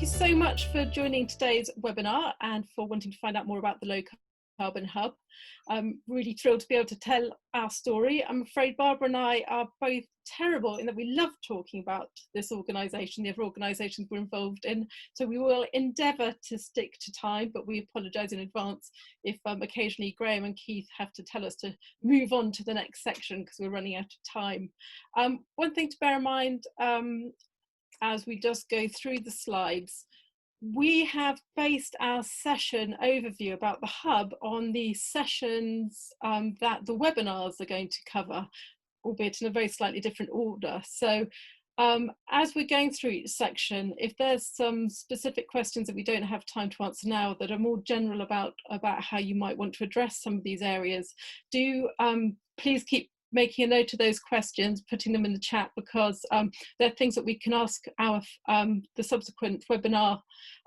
you so much for joining today's webinar and for wanting to find out more about the Low Carbon Hub. I'm really thrilled to be able to tell our story. I'm afraid Barbara and I are both terrible in that we love talking about this organisation, the other organisations we're involved in, so we will endeavour to stick to time, but we apologise in advance if occasionally Graham and Keith have to tell us to move on to the next section because we're running out of time. One thing to bear in mind as we just go through the slides, we have based our session overview about the hub on the sessions that the webinars are going to cover, albeit in a very slightly different order. So as we're going through each section, if there's some specific questions that we don't have time to answer now that are more general about how you might want to address some of these areas, do please keep making a note of those questions, putting them in the chat, because they're things that we can ask our the subsequent webinar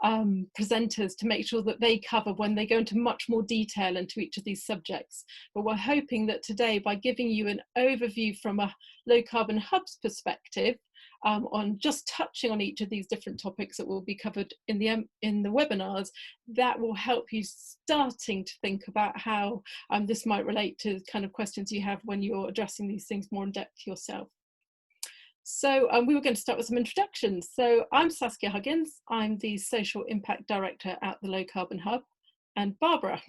presenters to make sure that they cover when they go into much more detail into each of these subjects. But we're hoping that today, by giving you an overview from a low carbon hub's perspective, on just touching on each of these different topics that will be covered in the webinars, that will help you starting to think about how this might relate to kind of questions you have when you're addressing these things more in depth yourself. So we were going to start with some introductions. So I'm Saskya Huggins. I'm the Social Impact Director at the Low Carbon Hub. And Barbara.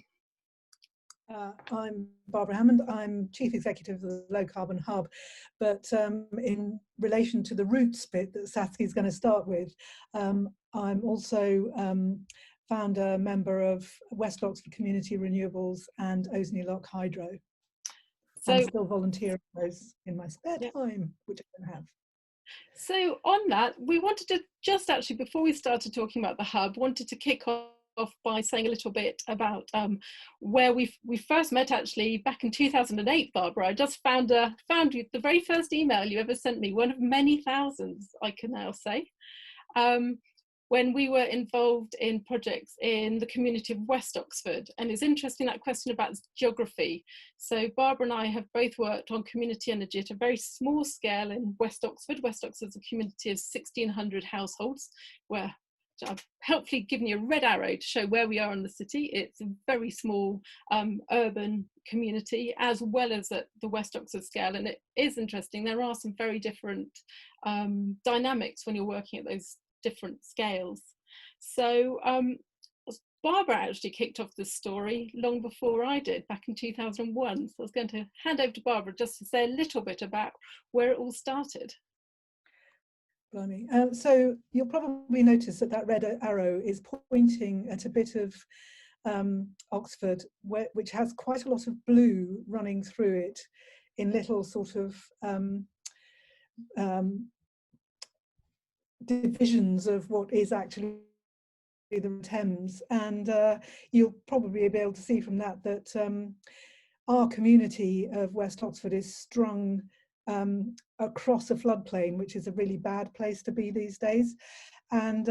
I'm Barbara Hammond. I'm Chief Executive of the Low Carbon Hub, but in relation to the roots bit that Saskya is going to start with, I'm also founder member of West Oxford Community Renewables and Osney Lock Hydro. So I'm still volunteering those in my spare time, which I don't have. So on that, we wanted to just actually, before we started talking about the hub, wanted to kick off by saying a little bit about where we first met, actually back in 2008. Barbara, I just found you the very first email you ever sent me, one of many thousands I can now say, when we were involved in projects in the community of West Oxford. And it's interesting, that question about geography. So Barbara and I have both worked on community energy at a very small scale in West Oxford. West Oxford's a community of 1,600 households, where I've helpfully given you a red arrow to show where we are in the city. It's a very small urban community, as well as at the West Oxford scale. And it is interesting, there are some very different dynamics when you're working at those different scales. So Barbara actually kicked off this story long before I did, back in 2001. So I was going to hand over to Barbara just to say a little bit about where it all started. Blimey. So you'll probably notice that that red arrow is pointing at a bit of Oxford, which has quite a lot of blue running through it in little sort of divisions of what is actually the Thames. And you'll probably be able to see from that that our community of West Oxford is strung across a floodplain, which is a really bad place to be these days. And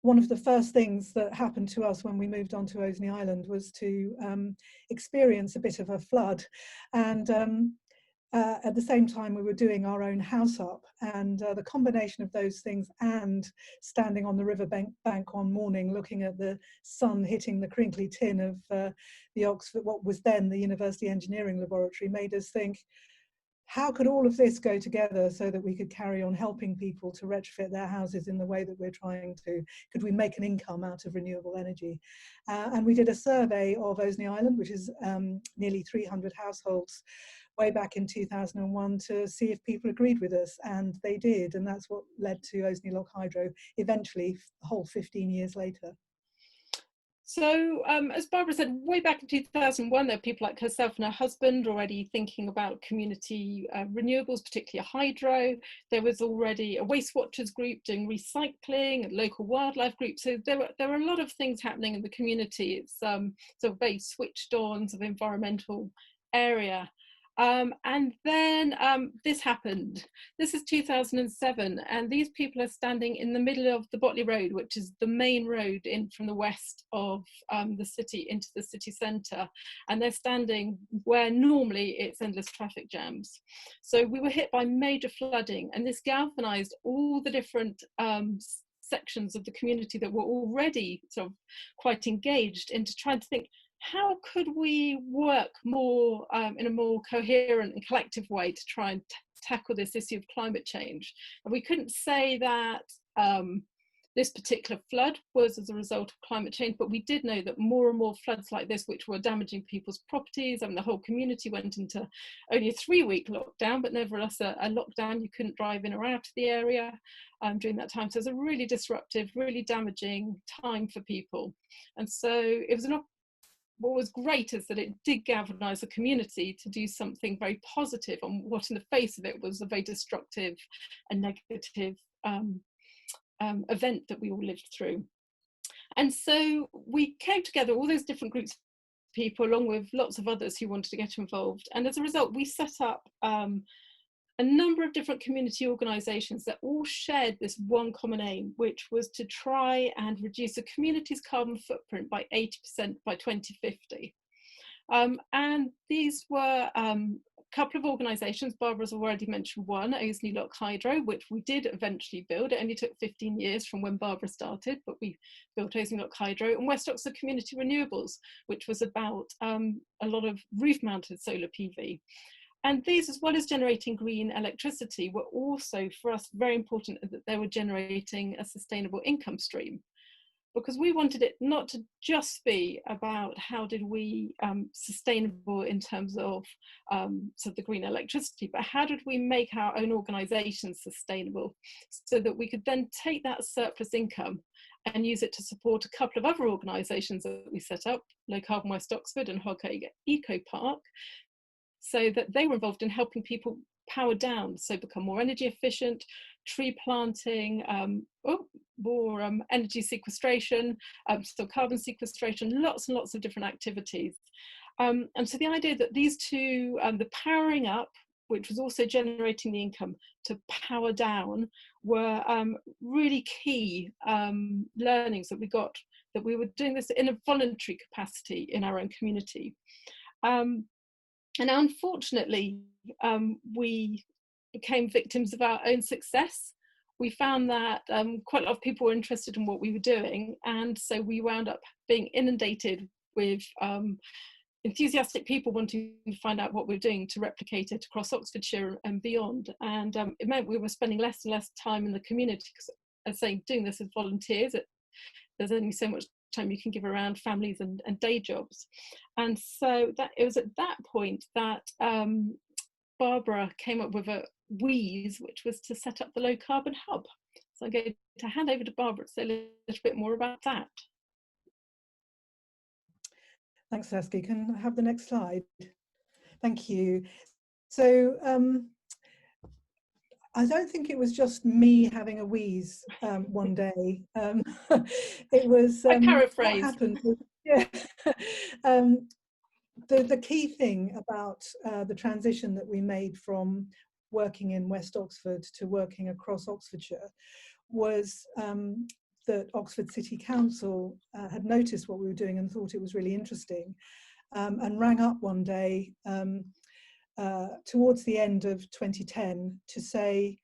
one of the first things that happened to us when we moved on to Osney Island was to experience a bit of a flood. And at the same time, we were doing our own house up, and the combination of those things and standing on the river bank one morning looking at the sun hitting the crinkly tin of the Oxford, what was then the University Engineering Laboratory, made us think, how could all of this go together so that we could carry on helping people to retrofit their houses in the way that we're trying to? Could we make an income out of renewable energy? And we did a survey of Osney Island, which is nearly 300 households, way back in 2001, to see if people agreed with us, and they did. And that's what led to Osney Lock Hydro, eventually a whole 15 years later. So as Barbara said, way back in 2001, there were people like herself and her husband already thinking about community renewables, particularly hydro. There was already a Waste Watchers group doing recycling, a local wildlife group. So there were a lot of things happening in the community. It's sort of very switched on sort of environmental area. And then this happened. This is 2007, and these people are standing in the middle of the Botley Road, which is the main road in from the west of the city into the city centre, and they're standing where normally it's endless traffic jams. So we were hit by major flooding, and this galvanised all the different sections of the community that were already sort of quite engaged into trying to think, how could we work more in a more coherent and collective way to try and tackle this issue of climate change? And we couldn't say that this particular flood was as a result of climate change, but we did know that more and more floods like this, which were damaging people's properties, I mean, the whole community went into only a 3-week lockdown, but nevertheless a lockdown. You couldn't drive in or out of the area during that time. So it was a really disruptive, really damaging time for people. And so it was what was great is that it did galvanise the community to do something very positive on what in the face of it was a very destructive and negative event that we all lived through. And so we came together, all those different groups of people, along with lots of others who wanted to get involved. And as a result, we set up a number of different community organisations that all shared this one common aim, which was to try and reduce the community's carbon footprint by 80% by 2050. And these were a couple of organisations. Barbara's already mentioned one, Oasley Lock Hydro, which we did eventually build. It only took 15 years from when Barbara started, but we built Oasley Lock Hydro, and West Oxford Community Renewables, which was about a lot of roof-mounted solar PV. And these, as well as generating green electricity, were also, for us, very important that they were generating a sustainable income stream. Because we wanted it not to just be about how did we sustainable in terms of the green electricity, but how did we make our own organisations sustainable so that we could then take that surplus income and use it to support a couple of other organisations that we set up, Low Carbon West Oxford and Hog Eco Park, so that they were involved in helping people power down, so become more energy efficient, tree planting, more energy sequestration, so carbon sequestration, lots and lots of different activities. And so the idea that these two, the powering up, which was also generating the income, to power down, were really key learnings that we got, that we were doing this in a voluntary capacity in our own community. And unfortunately, we became victims of our own success. We found that quite a lot of people were interested in what we were doing, and so we wound up being inundated with enthusiastic people wanting to find out what we were doing to replicate it across Oxfordshire and beyond. And it meant we were spending less and less time in the community, because, as I say, doing this as volunteers, there's only so much time you can give around families and day jobs. And so that it was at that point that Barbara came up with a wheeze, which was to set up the Low Carbon Hub. So I'm going to hand over to Barbara to say a little bit more about that. Thanks, Saskia. Can I have the next slide? Thank you. So I don't think it was just me having a wheeze one day. It was I paraphrase. what happened. Yeah. The key thing about the transition that we made from working in West Oxford to working across Oxfordshire was that Oxford City Council had noticed what we were doing and thought it was really interesting, and rang up one day towards the end of 2010 to say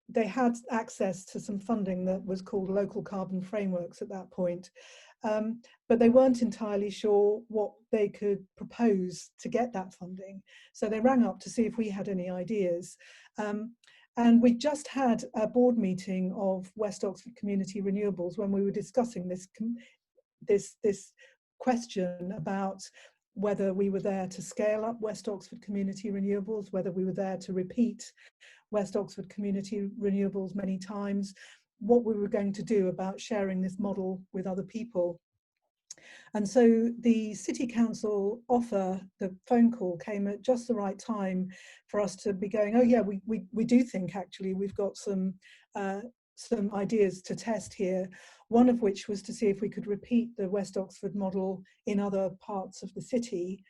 they had access to some funding that was called local carbon frameworks at that point, but they weren't entirely sure what they could propose to get that funding. So they rang up to see if we had any ideas. And we just had a board meeting of West Oxford Community Renewables when we were discussing this question about whether we were there to scale up West Oxford Community Renewables, whether we were there to repeat West Oxford Community Renewables many times, what we were going to do about sharing this model with other people. And so the City Council offer, the phone call, came at just the right time for us to be going, oh yeah, we do think actually we've got some ideas to test here, one of which was to see if we could repeat the West Oxford model in other parts of the city,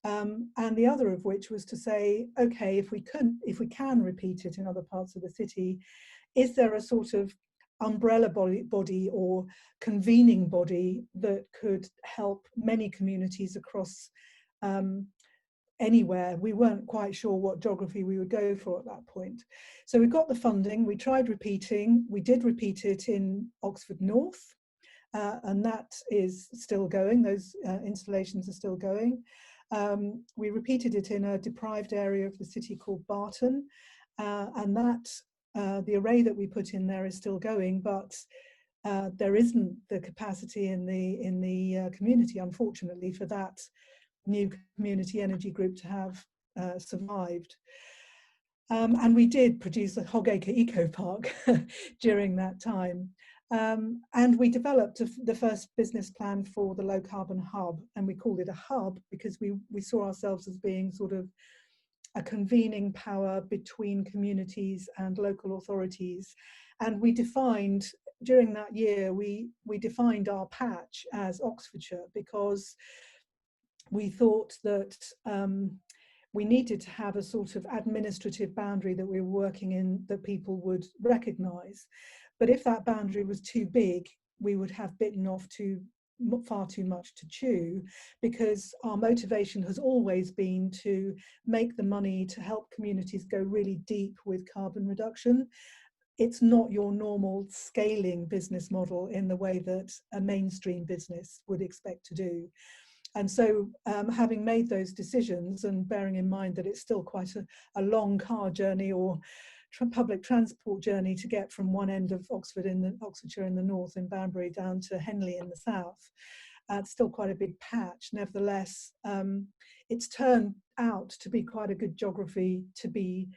and the other of which was to say, okay, if we can repeat it in other parts of the city, is there a sort of umbrella body or convening body that could help many communities across anywhere. We weren't quite sure what geography we would go for at that point. So we got the funding, we tried repeating, we did repeat it in Oxford North, and that is still going, those installations are still going. We repeated it in a deprived area of the city called Barton, and that the array that we put in there is still going, but there isn't the capacity in the community, unfortunately, for that new community energy group to have survived. And we did produce a Hogacre Eco Park during that time. And we developed the first business plan for the low carbon hub, and we called it a hub because we saw ourselves as being sort of a convening power between communities and local authorities. And we defined, during that year, we defined our patch as Oxfordshire, because we thought that we needed to have a sort of administrative boundary that we were working in that people would recognise. But if that boundary was too big, we would have bitten off far too much to chew, because our motivation has always been to make the money to help communities go really deep with carbon reduction. It's not your normal scaling business model in the way that a mainstream business would expect to do. And so having made those decisions, and bearing in mind that it's still quite a long car journey or public transport journey to get from one end of Oxfordshire in the north, in Banbury, down to Henley in the south, it's still quite a big patch. Nevertheless, it's turned out to be quite a good geography to be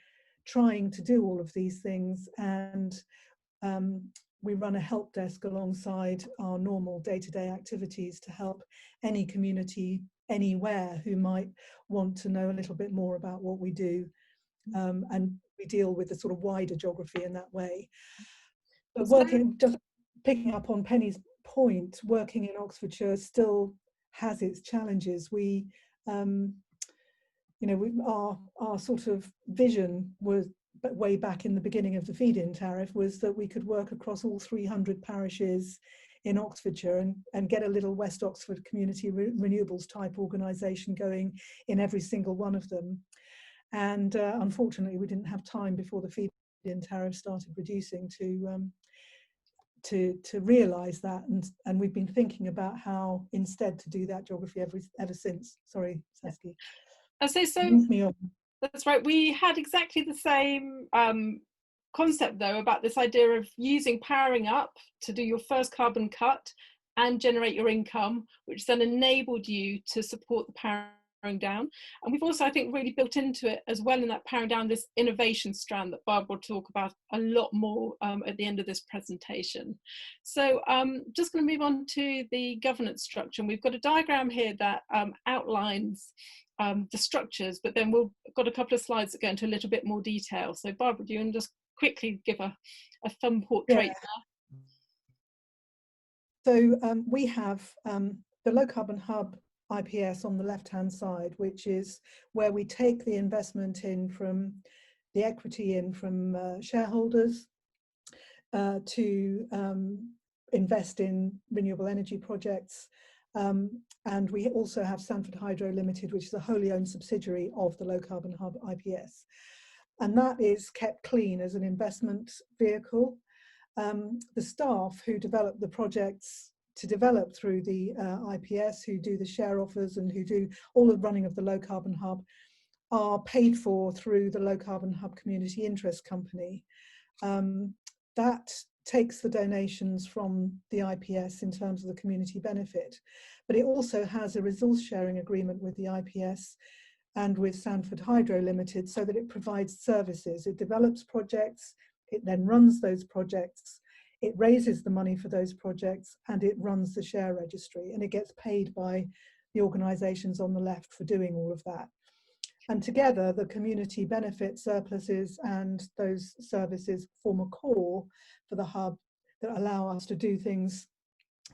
trying to do all of these things. And we run a help desk alongside our normal day-to-day activities to help any community anywhere who might want to know a little bit more about what we do. And we deal with the sort of wider geography in that way. But just picking up on Penny's point, working in Oxfordshire still has its challenges. We, our sort of vision was, but way back in the beginning of the feed-in tariff, was that we could work across all 300 parishes in Oxfordshire and get a little West Oxford community renewables type organisation going in every single one of them. And unfortunately, we didn't have time before the feed-in tariff started reducing to realise that, and we've been thinking about how instead to do that geography ever since. Sorry, Saskia. I say so. Me on. That's right. We had exactly the same concept, though, about this idea of using powering up to do your first carbon cut and generate your income, which then enabled you to support the powering down. And we've also, I think, really built into it as well in that powering down this innovation strand that Barbara will talk about a lot more at the end of this presentation. So just going to move on to the governance structure. And we've got a diagram here that outlines the structures, but then we've got a couple of slides that go into a little bit more detail. So Barbara, do you want to just quickly give a thumb portrait there? So we have the Low Carbon Hub IPS on the left-hand side, which is where we take the investment in from the equity in from shareholders to invest in renewable energy projects. And we also have Sanford Hydro Limited, which is a wholly owned subsidiary of the Low Carbon Hub IPS. And that is kept clean as an investment vehicle. The staff who develop the projects to develop through the IPS, who do the share offers and who do all the running of the Low Carbon Hub, are paid for through the Low Carbon Hub Community Interest Company. That takes the donations from the IPS in terms of the community benefit, but it also has a resource sharing agreement with the IPS and with Sanford Hydro Limited, so that it provides services. It develops projects, it then runs those projects, it raises the money for those projects, and it runs the share registry, and it gets paid by the organisations on the left for doing all of that. And together, the community benefit surpluses and those services form a core for the hub that allow us to do things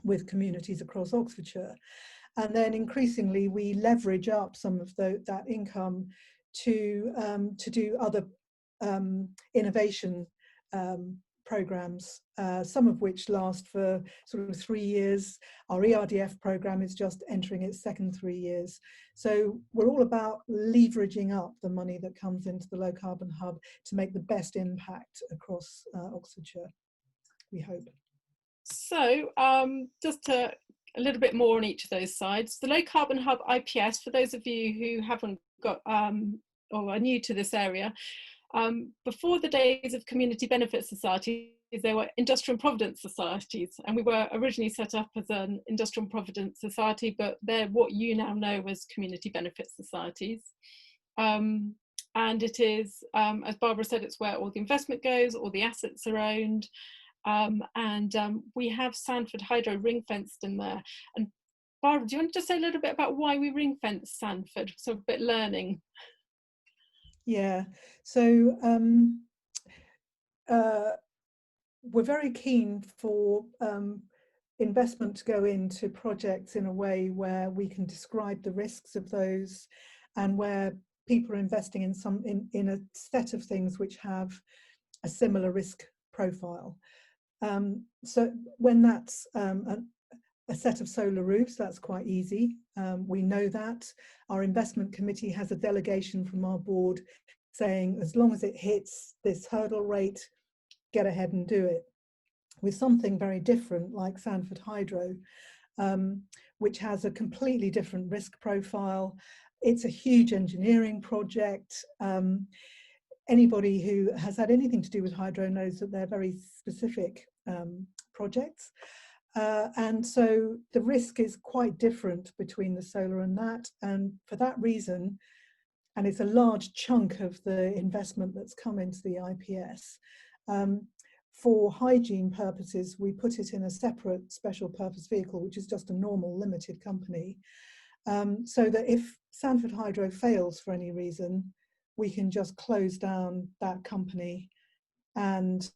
with communities across Oxfordshire. And then increasingly, we leverage up some of that income to do other innovation programs, some of which last for sort of 3 years. Our ERDF program is just entering its second 3 years. So we're all about leveraging up the money that comes into the Low Carbon Hub to make the best impact across Oxfordshire, we hope. So just a little bit more on each of those sides. The Low Carbon Hub IPS, for those of you who haven't got or are new to this area, before the days of community benefit societies, there were industrial and providence societies, and we were originally set up as an industrial and providence society, but they're what you now know as community benefit societies. And it is, as Barbara said, it's where all the investment goes, all the assets are owned, and we have Sandford Hydro ring fenced in there. And Barbara, do you want to just say a little bit about why we ring fence Sandford? So a bit learning. Yeah, so we're very keen for investment to go into projects in a way where we can describe the risks of those, and where people are investing in a set of things which have a similar risk profile. So when that's a set of solar roofs, that's quite easy. We know that. Our investment committee has a delegation from our board saying, as long as it hits this hurdle rate, get ahead and do it. With something very different like Sandford Hydro, which has a completely different risk profile. It's a huge engineering project. Anybody who has had anything to do with hydro knows that they're very specific projects. And so the risk is quite different between the solar and that. And for that reason, and it's a large chunk of the investment that's come into the IPS, for hygiene purposes, we put it in a separate special purpose vehicle, which is just a normal limited company, so that if Sandford Hydro fails for any reason, we can just close down that company, and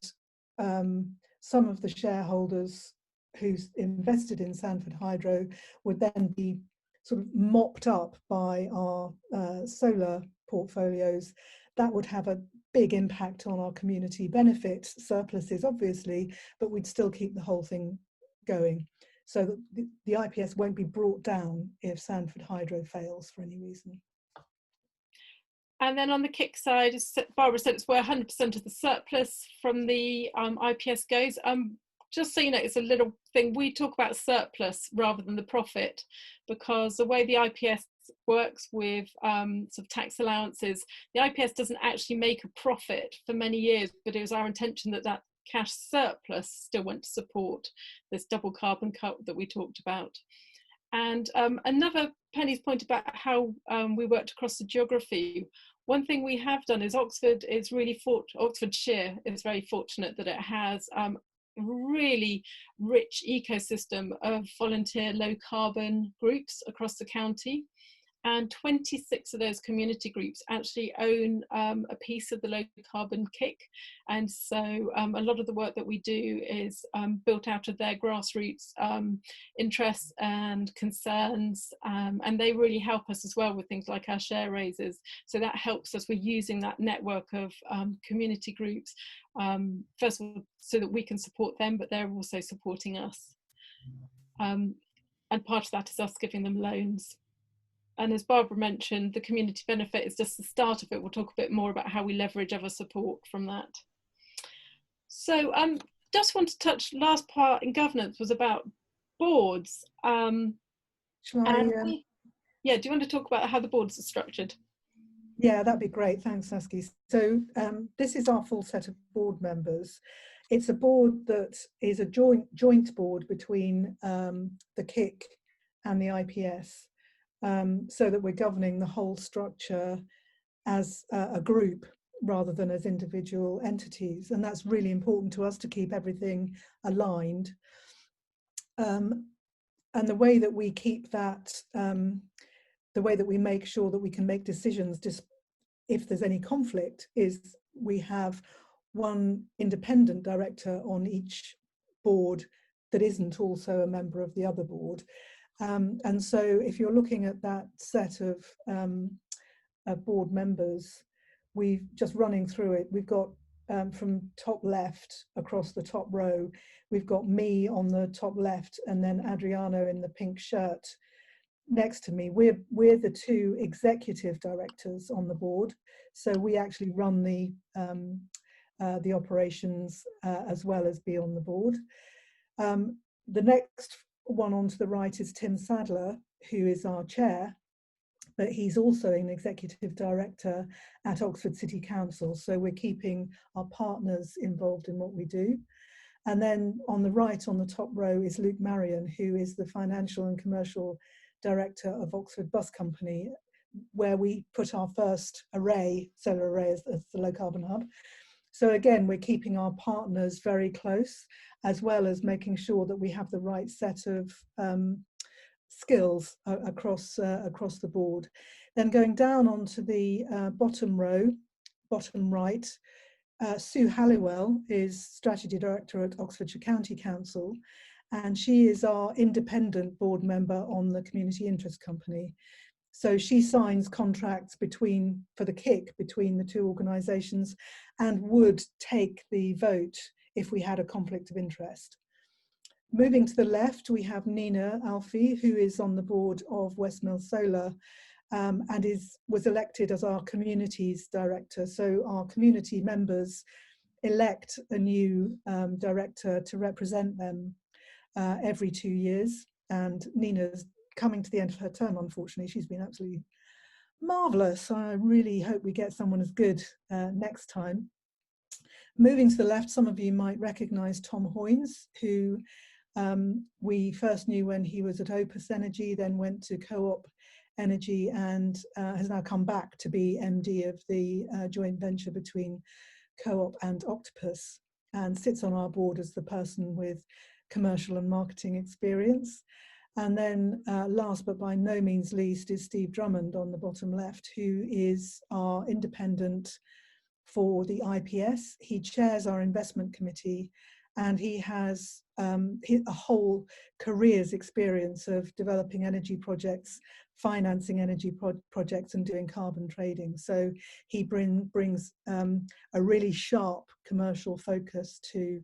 some of the shareholders who's invested in Sandford Hydro would then be sort of mopped up by our solar portfolios. That would have a big impact on our community benefit surpluses, obviously, but we'd still keep the whole thing going. So that the IPS won't be brought down if Sandford Hydro fails for any reason. And then on the kick side, as Barbara said, it's where 100% of the surplus from the IPS goes. Just so you know, it's a little thing. We talk about surplus rather than the profit, because the way the IPS works with sort of tax allowances, the IPS doesn't actually make a profit for many years, but it was our intention that that cash surplus still went to support this double carbon cut that we talked about. And another Penny's point about how we worked across the geography. One thing we have done is Oxfordshire is very fortunate that it has really rich ecosystem of volunteer low carbon groups across the county, and 26 of those community groups actually own a piece of the low carbon kick. And so a lot of the work that we do is built out of their grassroots interests and concerns, and they really help us as well with things like our share raises. So that helps us. We're using that network of community groups, first of all, so that we can support them, but they're also supporting us. And part of that is us giving them loans. And as Barbara mentioned, the community benefit is just the start of it. We'll talk a bit more about how we leverage other support from that. So just want to touch, last part in governance was about boards. Yeah, do you want to talk about how the boards are structured? Yeah, that'd be great. Thanks, Saskia. So this is our full set of board members. It's a board that is a joint board between the KIC and the IPS. So that we're governing the whole structure as a group rather than as individual entities. And that's really important to us to keep everything aligned. And the way that we keep that, the way that we make sure that we can make decisions just if there's any conflict, is we have one independent director on each board that isn't also a member of the other board. And so if you're looking at that set of board members, we've just running through it, we've got from top left across the top row, we've got me on the top left, and then Adriano in the pink shirt next to me. We're the two executive directors on the board, so we actually run the operations as well as be on the board. The next one on to the right is Tim Sadler, who is our chair, but he's also an executive director at Oxford City Council. So we're keeping our partners involved in what we do. And then on the right, on the top row, is Luke Marion, who is the financial and commercial director of Oxford Bus Company, where we put our first array, solar array, as the low carbon hub. So again, we're keeping our partners very close, as well as making sure that we have the right set of skills across the board. Then going down onto the bottom row, bottom right, Sue Halliwell is Strategy Director at Oxfordshire County Council, and she is our independent board member on the Community Interest Company. So she signs contracts for the KIC between the two organisations, and would take the vote if we had a conflict of interest. Moving to the left, we have Nina Alfie, who is on the board of West Mill Solar, and was elected as our communities director. So our community members elect a new director to represent them every 2 years. And Nina's coming to the end of her term, unfortunately. She's been absolutely marvellous. I really hope we get someone as good next time. Moving to the left, some of you might recognise Tom Hoynes, who we first knew when he was at Opus Energy, then went to Co-op Energy, and has now come back to be MD of the joint venture between Co-op and Octopus, and sits on our board as the person with commercial and marketing experience. And then last but by no means least is Steve Drummond on the bottom left, who is our independent for the IPS. He chairs our investment committee, and he has a whole career's experience of developing energy projects, financing energy projects, and doing carbon trading. So he brings a really sharp commercial focus to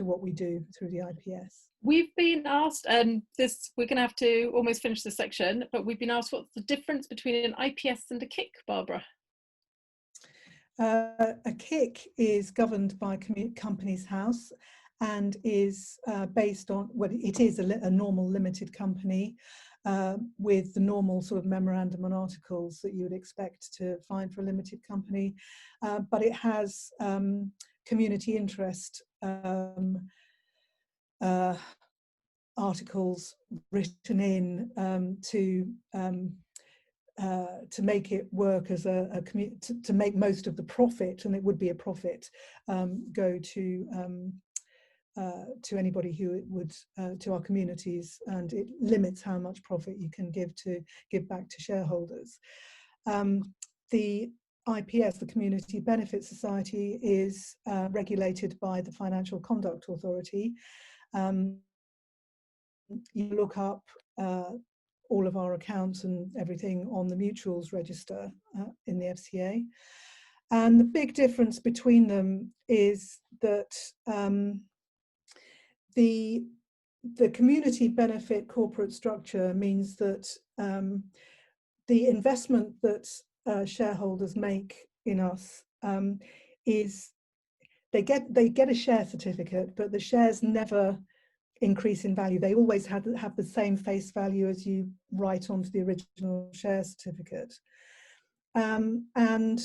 what we do through the IPS. We've been asked, and we're going to have to almost finish this section, but we've been asked what's the difference between an IPS and a KIC, Barbara? A KIC is governed by Companies House and is based on, well, it is a normal limited company with the normal sort of memorandum and articles that you would expect to find for a limited company, but it has community interest articles written in to make it work as to make most of the profit, and it would be a profit, go to anybody who would to our communities, and it limits how much profit you can give back to shareholders. The IPS, the Community Benefit Society, is regulated by the Financial Conduct Authority. You look up all of our accounts and everything on the mutuals register in the FCA. And the big difference between them is that the community benefit corporate structure means that the investment that shareholders make in us is they get a share certificate, but the shares never increase in value. They always have the same face value as you write onto the original share certificate, and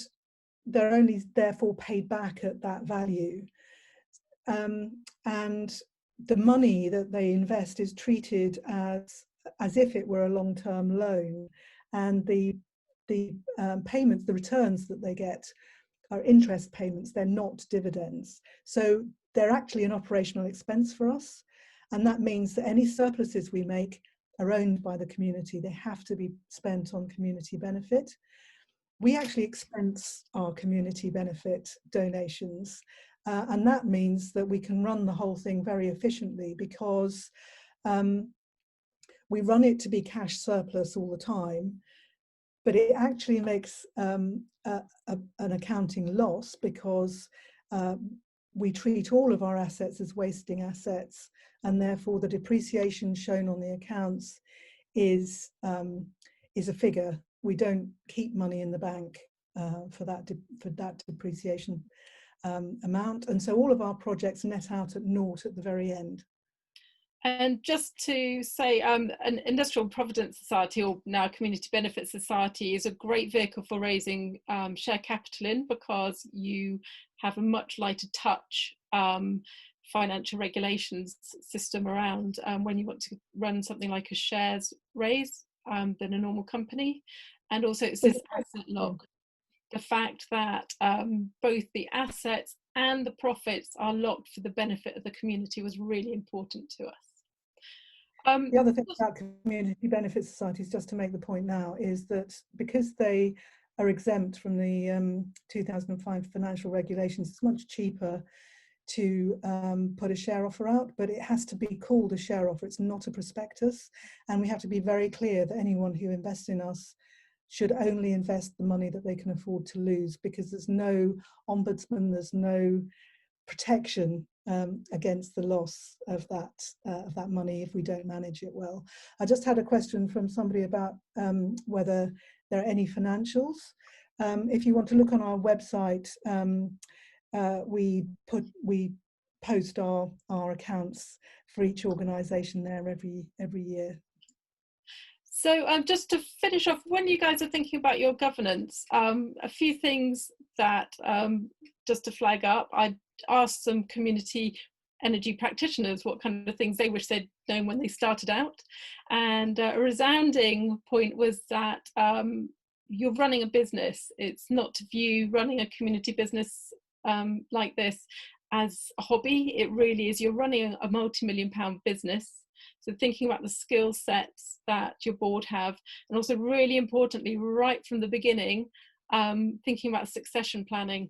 they're only therefore paid back at that value, and the money that they invest is treated as if it were a long-term loan, and the payments, the returns that they get are interest payments. They're not dividends, so they're actually an operational expense for us. And that means that any surpluses we make are owned by the community. They have to be spent on community benefit. We actually expense our community benefit donations, and that means that we can run the whole thing very efficiently, because we run it to be cash surplus all the time, but it actually makes an accounting loss, because we treat all of our assets as wasting assets, and therefore the depreciation shown on the accounts is a figure. We don't keep money in the bank for that depreciation amount, and so all of our projects net out at naught at the very end. And just to say, an Industrial Provident Society, or now Community Benefit Society, is a great vehicle for raising share capital in, because you have a much lighter touch financial regulations system around when you want to run something like a shares raise than a normal company. And also it's this asset lock. The fact that both the assets and the profits are locked for the benefit of the community was really important to us. The other thing about community benefit societies, just to make the point now, is that because they are exempt from the 2005 financial regulations, it's much cheaper to put a share offer out, but it has to be called a share offer. It's not a prospectus, and we have to be very clear that anyone who invests in us should only invest the money that they can afford to lose, because there's no ombudsman, there's no protection against the loss of that money if we don't manage it well. I just had a question from somebody about whether there are any financials. If you want to look on our website, we post our accounts for each organisation there every year. So just to finish off, when you guys are thinking about your governance, a few things that just to flag up, I asked some community energy practitioners what kind of things they wish they'd known when they started out. And a resounding point was that you're running a business. It's not to view running a community business like this as a hobby. It really is, you're running a multi-million-pound business. So thinking about the skill sets that your board have, and also really importantly, right from the beginning, thinking about succession planning.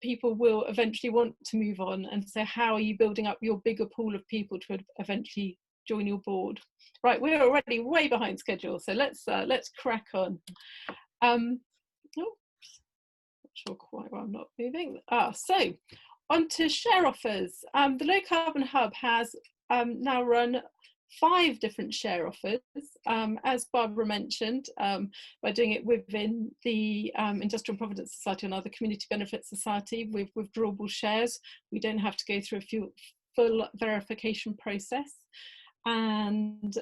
People will eventually want to move on, and so how are you building up your bigger pool of people to eventually join your board? Right, we're already way behind schedule, so let's crack on. Not sure quite why I'm not moving. So on to share offers. The Low Carbon Hub has now run 5 different share offers, as Barbara mentioned, by doing it within the Industrial Provident Society and other Community Benefit Society with withdrawable shares. We don't have to go through a full verification process. And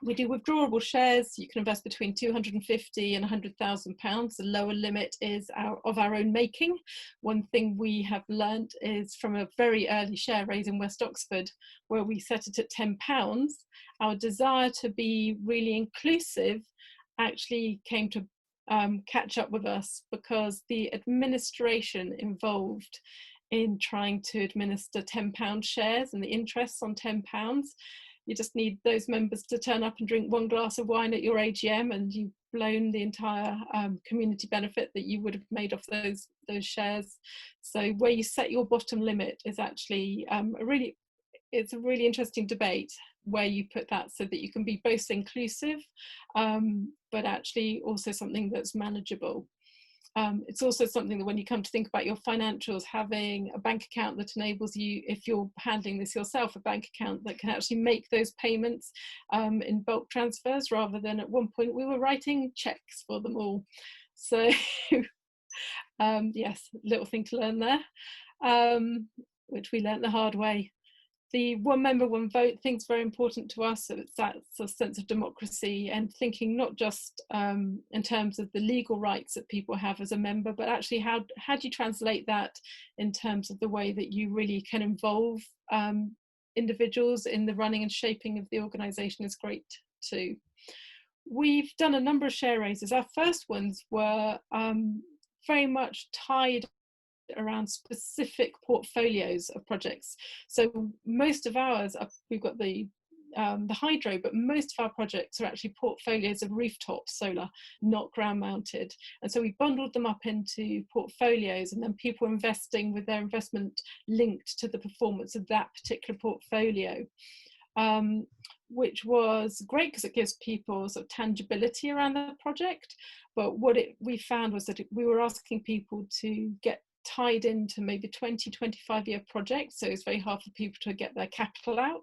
we do withdrawable shares. You can invest between £250 and £100,000. The lower limit is of our own making. One thing we have learnt is from a very early share raise in West Oxford, where we set it at £10, our desire to be really inclusive actually came to catch up with us, because the administration involved in trying to administer £10 shares and the interests on £10, you just need those members to turn up and drink 1 glass of wine at your AGM, and you've blown the entire community benefit that you would have made off those shares. So where you set your bottom limit is actually it's a really interesting debate where you put that, so that you can be both inclusive, but actually also something that's manageable. It's also something that when you come to think about your financials, having a bank account that enables you, if you're handling this yourself, a bank account that can actually make those payments in bulk transfers, rather than at one point we were writing checks for them all. So yes, little thing to learn there, which we learnt the hard way. The 1 member, 1 vote thing's very important to us. So it's that sort of sense of democracy, and thinking not just in terms of the legal rights that people have as a member, but actually how do you translate that in terms of the way that you really can involve individuals in the running and shaping of the organisation is great too. We've done a number of share raises. Our first ones were very much tied around specific portfolios of projects. So most of ours we've got the hydro, but most of our projects are actually portfolios of rooftop solar, not ground mounted. And so we bundled them up into portfolios, and then people were investing with their investment linked to the performance of that particular portfolio, which was great because it gives people sort of tangibility around the project. But what we found was that we were asking people to get tied into maybe 20-25 year projects, so it's very hard for people to get their capital out.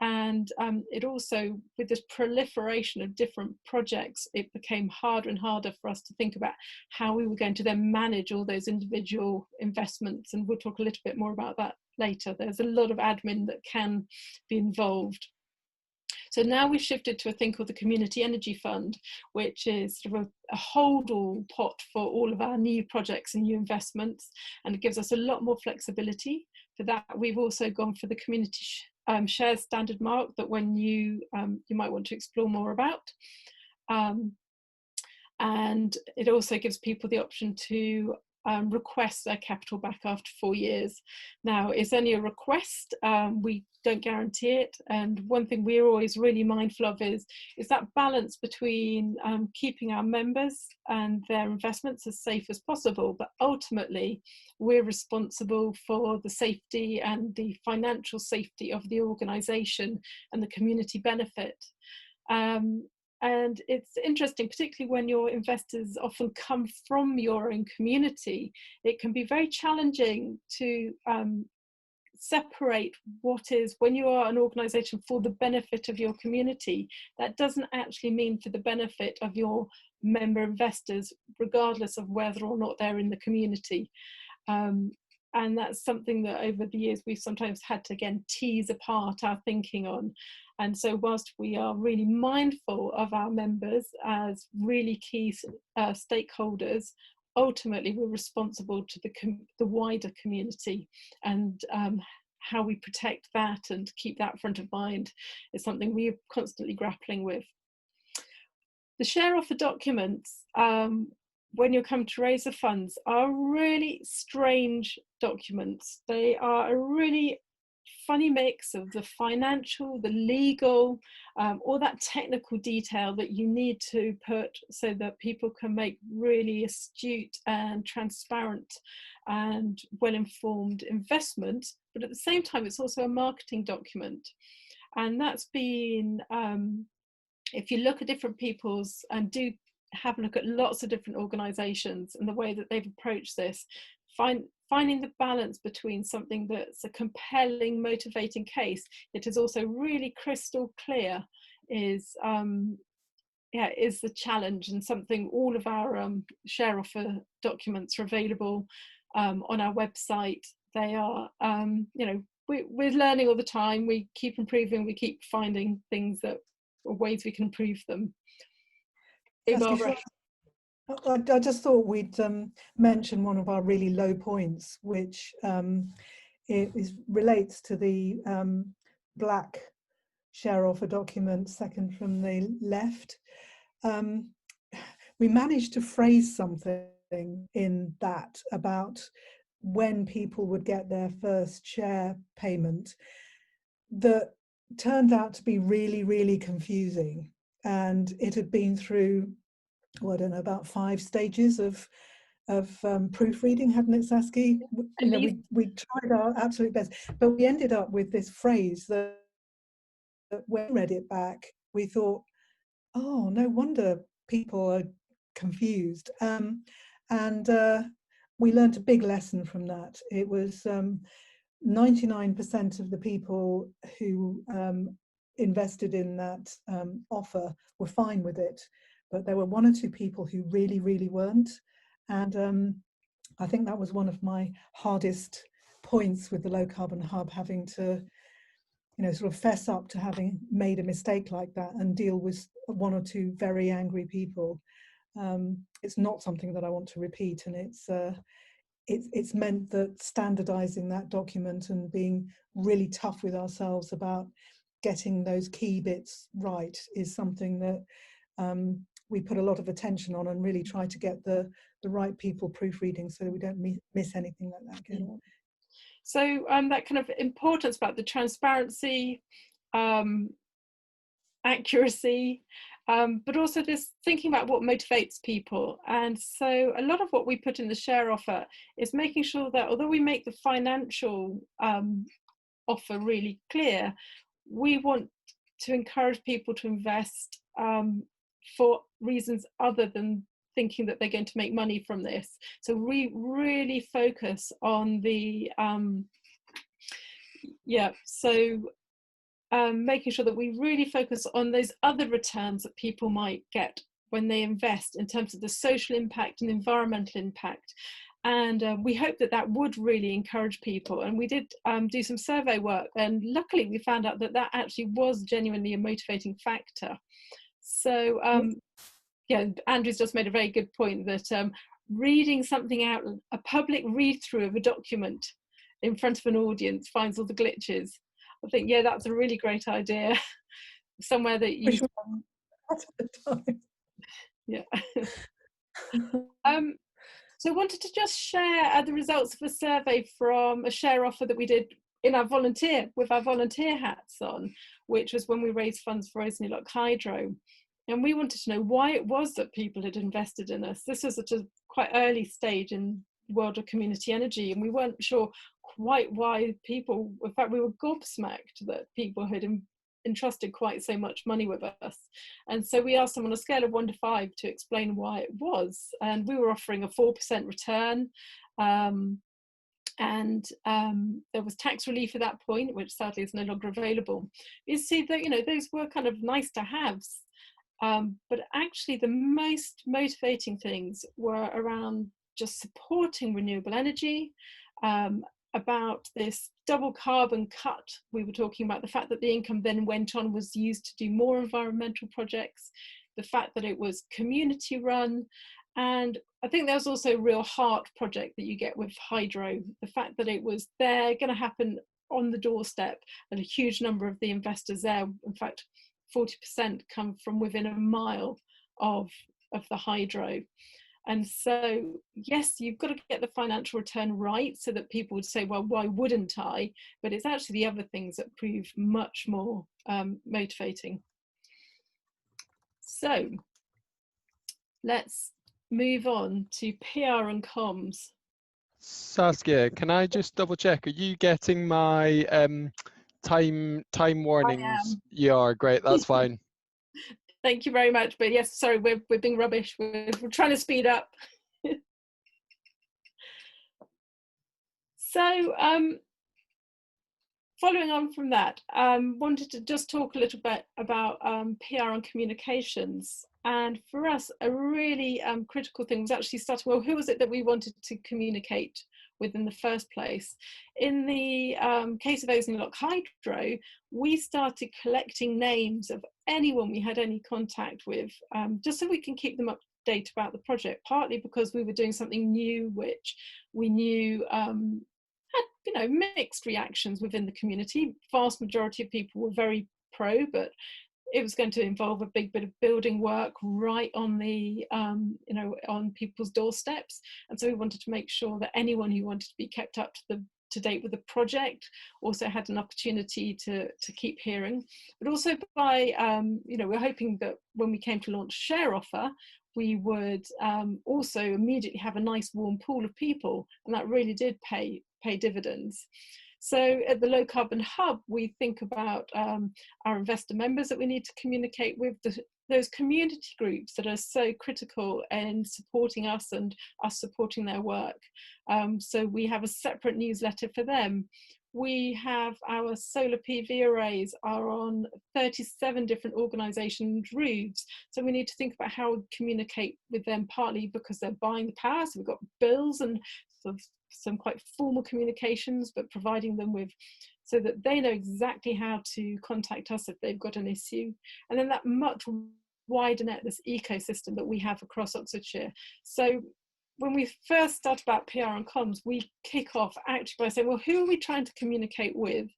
And it also, with this proliferation of different projects, it became harder and harder for us to think about how we were going to then manage all those individual investments. And we'll talk a little bit more about that later. There's a lot of admin that can be involved. So now we've shifted to a thing called the Community Energy Fund, which is sort of a hold-all pot for all of our new projects and new investments, and it gives us a lot more flexibility. For that, we've also gone for the community shares standard mark that when you might want to explore more about. And it also gives people the option to request their capital back after 4 years. Now, it's only a request, we don't guarantee it, and one thing we're always really mindful of is that balance between keeping our members and their investments as safe as possible, but ultimately we're responsible for the safety and the financial safety of the organisation and the community benefit. And it's interesting, particularly when your investors often come from your own community, it can be very challenging to separate what is, when you are an organisation for the benefit of your community, that doesn't actually mean for the benefit of your member investors, regardless of whether or not they're in the community. And that's something that over the years we've sometimes had to, again, tease apart our thinking on. And so whilst we are really mindful of our members as really key stakeholders, ultimately we're responsible to the wider community, and how we protect that and keep that front of mind is something we're constantly grappling with. The share offer documents, when you come to raise the funds, are really strange documents. They are a really funny mix of the financial, the legal, all that technical detail that you need to put so that people can make really astute and transparent and well-informed investment. But at the same time, it's also a marketing document. And that's been, if you look at different people's, and do have a look at lots of different organisations and the way that they've approached this, finding the balance between something that's a compelling, motivating case that is also really crystal clear is the challenge, and something all of our share offer documents are available on our website. They are, we're learning all the time. We keep improving. We keep finding things that are ways we can improve them. Hey, Barbara. I just thought we'd mention one of our really low points, which relates to the black share offer document, second from the left. We managed to phrase something in that about when people would get their first share payment that turned out to be really, really confusing. And it had been through, well, I don't know, about 5 stages of proofreading, hadn't it, Saskya? We tried our absolute best, but we ended up with this phrase that when we read it back, we thought, oh, no wonder people are confused. And we learned a big lesson from that. It was 99% of the people who invested in that offer were fine with it, but there were 1 or 2 people who really, really weren't. And I think that was one of my hardest points with the Low Carbon Hub, having to, sort of fess up to having made a mistake like that and deal with 1 or 2 very angry people. It's not something that I want to repeat, and it's meant that standardizing that document and being really tough with ourselves about getting those key bits right is something that we put a lot of attention on, and really try to get the right people proofreading so that we don't miss anything like that again. Yeah. So that kind of importance about the transparency, accuracy, but also this thinking about what motivates people. And so a lot of what we put in the share offer is making sure that although we make the financial offer really clear, we want to encourage people to invest for reasons other than thinking that they're going to make money from this. So we really focus on the making sure that we really focus on those other returns that people might get when they invest, in terms of the social impact and environmental impact. And we hope that that would really encourage people. And we did do some survey work, and luckily we found out that that actually was genuinely a motivating factor. So yeah, Andrew's just made a very good point that reading something out, a public read through of a document in front of an audience finds all the glitches. I think, yeah, that's a really great idea. Somewhere that you yeah. So I wanted to just share the results of a survey from a share offer that we did in our with our volunteer hats on, which was when we raised funds for Oseney Lock Hydro. And we wanted to know why it was that people had invested in us. This was at a quite early stage in the world of community energy, and we weren't sure quite why people, in fact, we were gobsmacked that people had entrusted quite so much money with us. And so we asked them on a scale of 1 to 5 to explain why it was. And we were offering a 4% return. There was tax relief at that point, which sadly is no longer available. You see that, you know, those were kind of nice to haves. But actually the most motivating things were around just supporting renewable energy, about this double carbon cut. We were talking about the fact that the income then went on, was used to do more environmental projects, the fact that it was community run. And I think there was also a real heart project that you get with hydro, the fact that it was there, going to happen on the doorstep, and a huge number of the investors there, in fact 40%, come from within a mile of the hydro. And so, yes, you've got to get the financial return right so that people would say, well, why wouldn't I? But it's actually the other things that prove much more motivating. So let's move on to PR and comms. Saskia, can I just double check? Are you getting my time warnings? You are, great, that's fine. Thank you very much. But yes, sorry, we're being rubbish. We're trying to speed up. So following on from that, wanted to just talk a little bit about PR and communications. And for us, a really critical thing was actually starting, well, who was it that we wanted to communicate with in the first place? In the case of Oseney Lock Hydro, we started collecting names of anyone we had any contact with, just so we can keep them up to date about the project, partly because we were doing something new, which we knew had, you know, mixed reactions within the community. Vast majority of people were very pro, but it was going to involve a big bit of building work right on the, you know, on people's doorsteps. And so we wanted to make sure that anyone who wanted to be kept up to date with the project also had an opportunity to keep hearing. But also by, you know, we're hoping that when we came to launch Share Offer, we would also immediately have a nice warm pool of people, and that really did pay dividends. So at the Low Carbon Hub, we think about our investor members that we need to communicate with, those community groups that are so critical in supporting us and us supporting their work. So we have a separate newsletter for them. We have our solar PV arrays are on 37 different organisations' roofs. So we need to think about how we communicate with them, partly because they're buying the power. So we've got bills and sort of some quite formal communications, but providing them with, so that they know exactly how to contact us if they've got an issue. And then that much wider net, this ecosystem that we have across Oxfordshire. So when we first start about PR and comms, we kick off actually by saying, well, who are we trying to communicate with?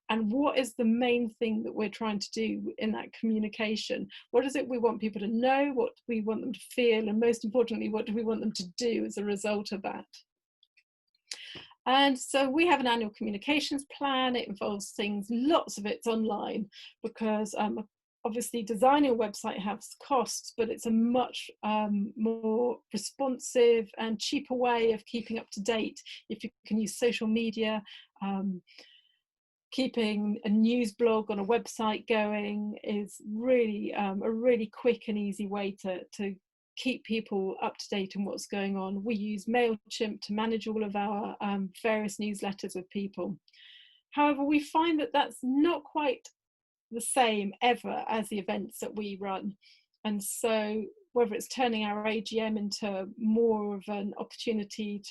And what is the main thing that we're trying to do in that communication? What is it we want people to know? What do we want them to feel? And most importantly, what do we want them to do as a result of that? And so we have an annual communications plan. It involves things, lots of it's online, because obviously designing a website has costs, but it's a much more responsive and cheaper way of keeping up to date if you can use social media. Keeping a news blog on a website going is really a really quick and easy way to keep people up to date on what's going on. We use MailChimp to manage all of our various newsletters with people. However, we find that that's not quite the same ever as the events that we run. And so whether it's turning our AGM into more of an opportunity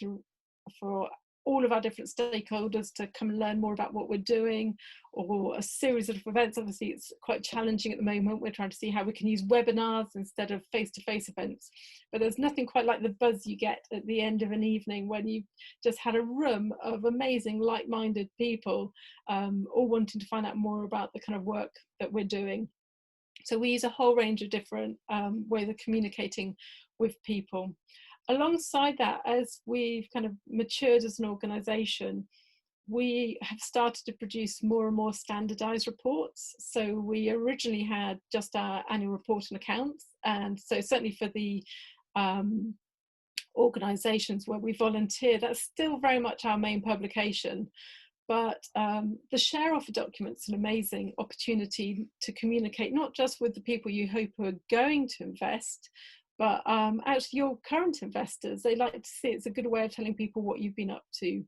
for all of our different stakeholders to come and learn more about what we're doing, or a series of events. Obviously, it's quite challenging at the moment. We're trying to see how we can use webinars instead of face-to-face events. But there's nothing quite like the buzz you get at the end of an evening when you've just had a room of amazing, like-minded people, all wanting to find out more about the kind of work that we're doing. So we use a whole range of different ways of communicating with people. Alongside that, as we've kind of matured as an organisation, we have started to produce more and more standardised reports. So we originally had just our annual report and accounts, and so certainly for the organisations where we volunteer, that's still very much our main publication. But the share offer document's an amazing opportunity to communicate, not just with the people you hope are going to invest, but actually your current investors. They like to see it's a good way of telling people what you've been up to.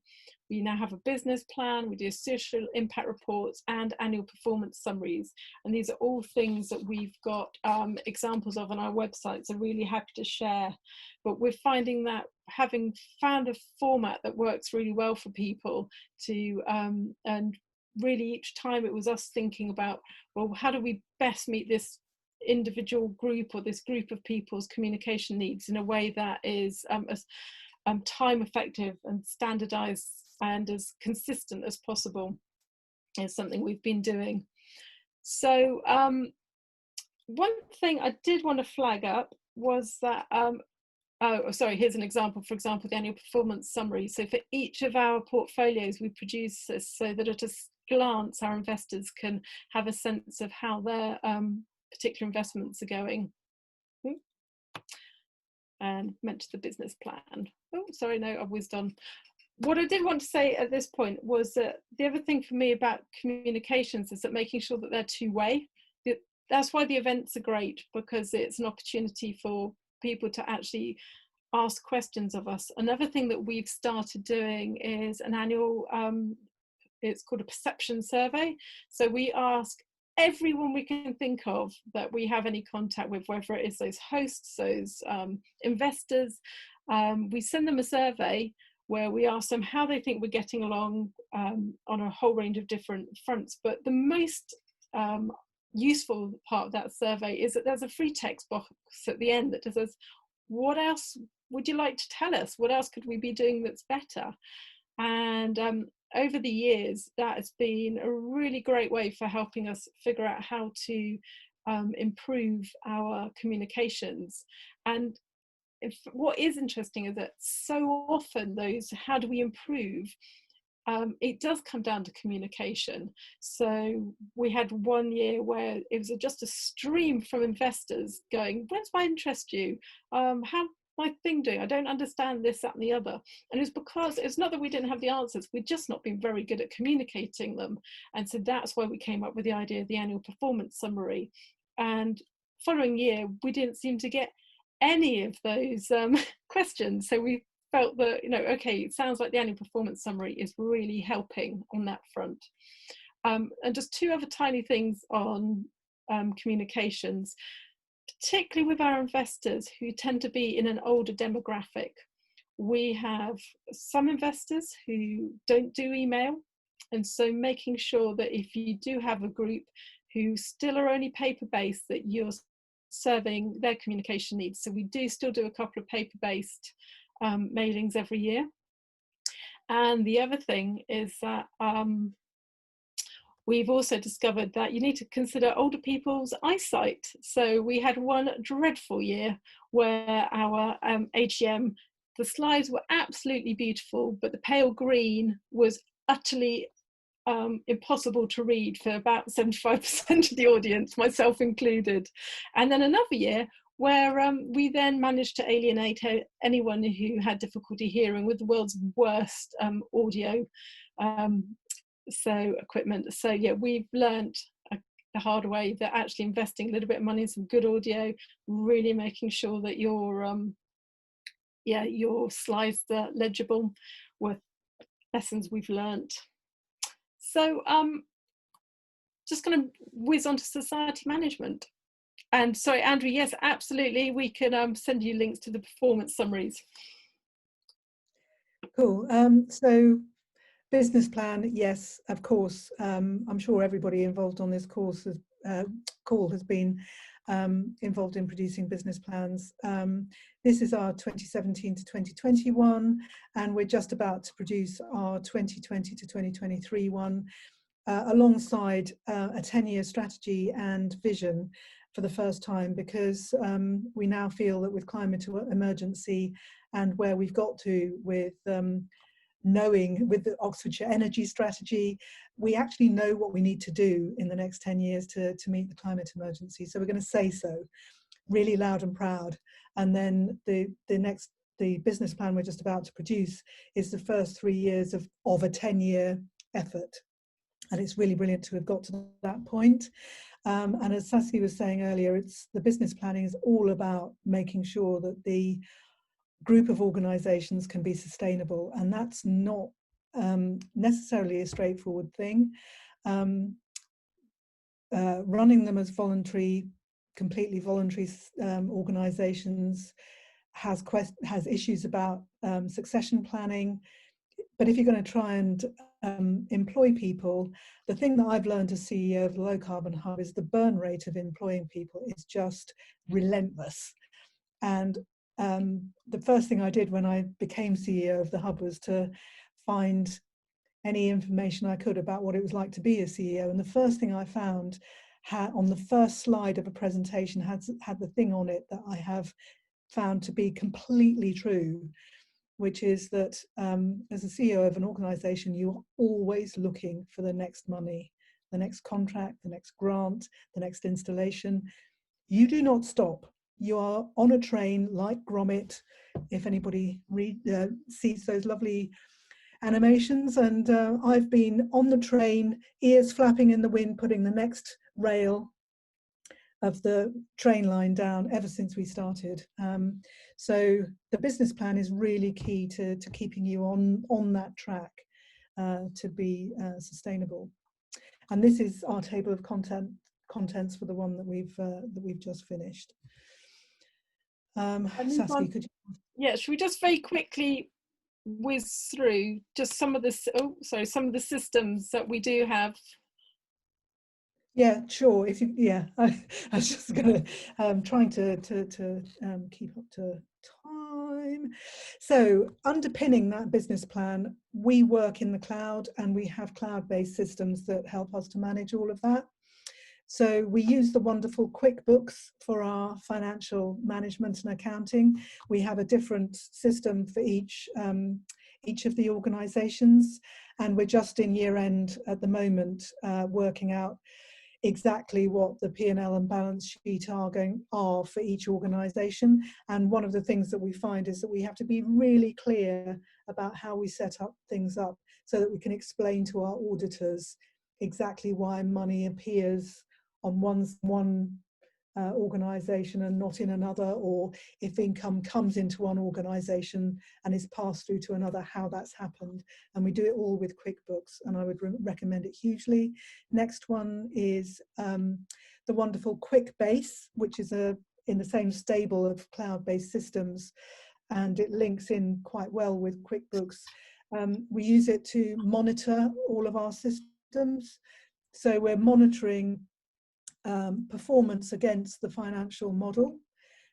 We now have a business plan, we do social impact reports and annual performance summaries. And these are all things that we've got examples of on our website, so really happy to share. But we're finding that having found a format that works really well for people to, and really each time it was us thinking about, well, how do we best meet this individual group or this group of people's communication needs in a way that is as time effective and standardized and as consistent as possible, is something we've been doing. So one thing I did want to flag up was that oh, sorry, here's an example. For example, the annual performance summary. So for each of our portfolios, we produce this so that at a glance, our investors can have a sense of how their particular investments are going. And mention the business plan. Oh, sorry, no, I've whizzed on. What I did want to say at this point was that the other thing for me about communications is that making sure that they're two-way. That's why the events are great, because it's an opportunity for people to actually ask questions of us. Another thing that we've started doing is an annual, it's called a perception survey. So we ask everyone we can think of that we have any contact with, whether it is those hosts, those investors, we send them a survey where we ask them how they think we're getting along on a whole range of different fronts. But the most useful part of that survey is that there's a free text box at the end that says, what else would you like to tell us? What else could we be doing that's better? And over the years, that has been a really great way for helping us figure out how to improve our communications. And what is interesting is that so often those, how do we improve? It does come down to communication. So we had one year where it was just a stream from investors going, when's my interest due? How my thing doing? I don't understand this, that and the other. And it's because it's not that we didn't have the answers, we'd just not been very good at communicating them. And so that's why we came up with the idea of the annual performance summary. And following year, we didn't seem to get any of those questions. So we felt that, you know, okay, it sounds like the annual performance summary is really helping on that front. And just two other tiny things on communications, particularly with our investors who tend to be in an older demographic. We have some investors who don't do email, and so making sure that if you do have a group who still are only paper-based, that you're serving their communication needs. So we do still do a couple of paper-based mailings every year. And the other thing is that we've also discovered that you need to consider older people's eyesight. So we had one dreadful year where our AGM, the slides were absolutely beautiful, but the pale green was utterly impossible to read for about 75% of the audience, myself included. And then another year where we then managed to alienate anyone who had difficulty hearing with the world's worst audio equipment. So yeah, we've learnt the hard way, that actually investing a little bit of money in some good audio, really making sure that your slides are legible, were lessons we've learnt. So just going to whiz on to society management. And sorry, Andrew, yes, absolutely, we can send you links to the performance summaries. Cool. So business plan, yes, of course. I'm sure everybody involved on this course call has been involved in producing business plans. This is our 2017 to 2021, and we're just about to produce our 2020 to 2023 one, alongside a 10-year strategy and vision for the first time, because we now feel that with climate emergency and where we've got to with knowing with the Oxfordshire energy strategy, we actually know what we need to do in the next 10 years to meet the climate emergency. So we're going to say so really loud and proud. And then the business plan we're just about to produce is the first 3 years of a 10-year effort. And it's really brilliant to have got to that point. And as Saskya was saying earlier, the business planning is all about making sure that the group of organisations can be sustainable, and that's not necessarily a straightforward thing. Running them as completely voluntary organisations has issues about succession planning. But if you're going to try and employ people, the thing that I've learned as CEO of the Low Carbon Hub is the burn rate of employing people is just relentless. And the first thing I did when I became CEO of the Hub was to find any information I could about what it was like to be a CEO. And the first thing I found on the first slide of a presentation had the thing on it that I have found to be completely true, which is that as a CEO of an organisation, you're always looking for the next money, the next contract, the next grant, the next installation. You do not stop. You are on a train like Gromit, if anybody sees those lovely animations. And I've been on the train, ears flapping in the wind, putting the next rail of the train line down ever since we started. So the business plan is really key to keeping you on that track to be sustainable. And this is our table of contents for the one that we've just finished. Saskya, could you? Yeah, should we just very quickly whiz through just some of the systems that we do have? Yeah, sure. I was just going to trying to keep up to time. So underpinning that business plan, we work in the cloud, and we have cloud-based systems that help us to manage all of that. So we use the wonderful QuickBooks for our financial management and accounting. We have a different system for each of the organisations, and we're just in year end at the moment, working out exactly what the P&L and balance sheet are for each organisation. And one of the things that we find is that we have to be really clear about how we set things up so that we can explain to our auditors exactly why money appears on one organisation and not in another, or if income comes into one organisation and is passed through to another, how that's happened. And we do it all with QuickBooks, and I would recommend it hugely. Next one is the wonderful QuickBase, which is in the same stable of cloud-based systems, and it links in quite well with QuickBooks. We use it to monitor all of our systems. So we're monitoring performance against the financial model.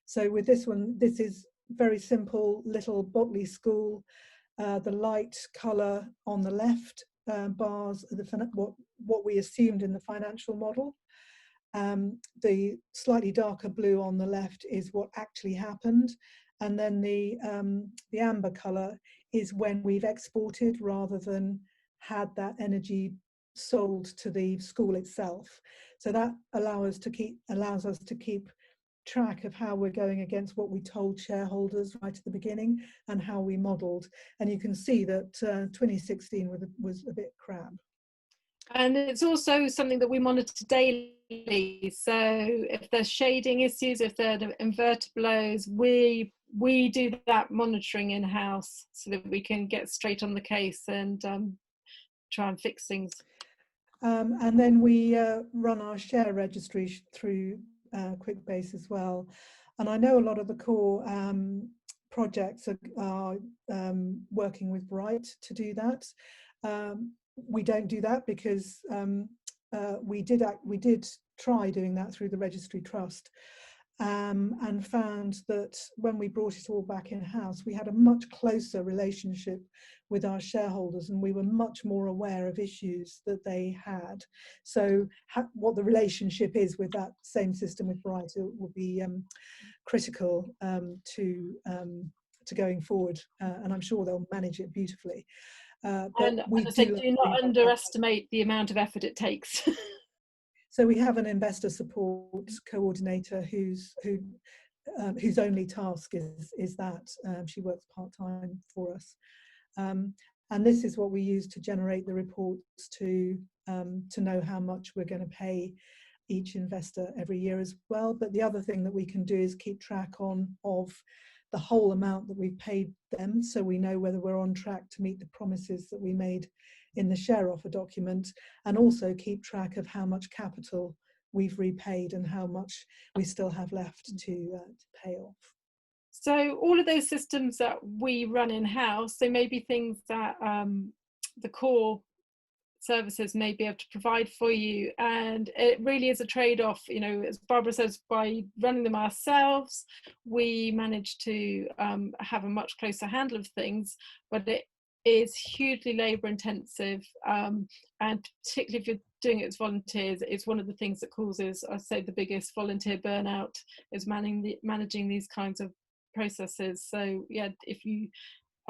So with this one, this is very simple little Botley School. The light colour on the left bars are what we assumed in the financial model. The slightly darker blue on the left is what actually happened. And then the amber colour is when we've exported rather than had that energy sold to the school itself. So that allows us to keep track of how we're going against what we told shareholders right at the beginning and how we modelled. And you can see that 2016 was a bit crap. And it's also something that we monitor daily. So if there's shading issues, if there are inverter we do that monitoring in-house so that we can get straight on the case and try and fix things. And then we run our share registry through QuickBase as well. And I know a lot of the core projects are working with Bright to do that. We don't do that because we did try doing that through the Registry Trust, and found that when we brought it all back in-house, we had a much closer relationship with our shareholders, and we were much more aware of issues that they had. So what the relationship is with that same system with Bright will be critical to going forward, and I'm sure they'll manage it beautifully. And as I say, do not underestimate the amount of effort it takes. So we have an investor support coordinator whose only task is that. She works part-time for us. And this is what we use to generate the reports to know how much we're going to pay each investor every year as well. But the other thing that we can do is keep track of the whole amount that we've paid them, so we know whether we're on track to meet the promises that we made in the share offer document, and also keep track of how much capital we've repaid and how much we still have left to pay off. So all of those systems that we run in-house, they may be things that the core services may be able to provide for you, and it really is a trade-off. You know, as Barbara says, by running them ourselves we manage to have a much closer handle of things, but it is hugely labor intensive, and particularly if you're doing it as volunteers, it's one of the things that causes, I say, the biggest volunteer burnout is managing these kinds of processes. So yeah,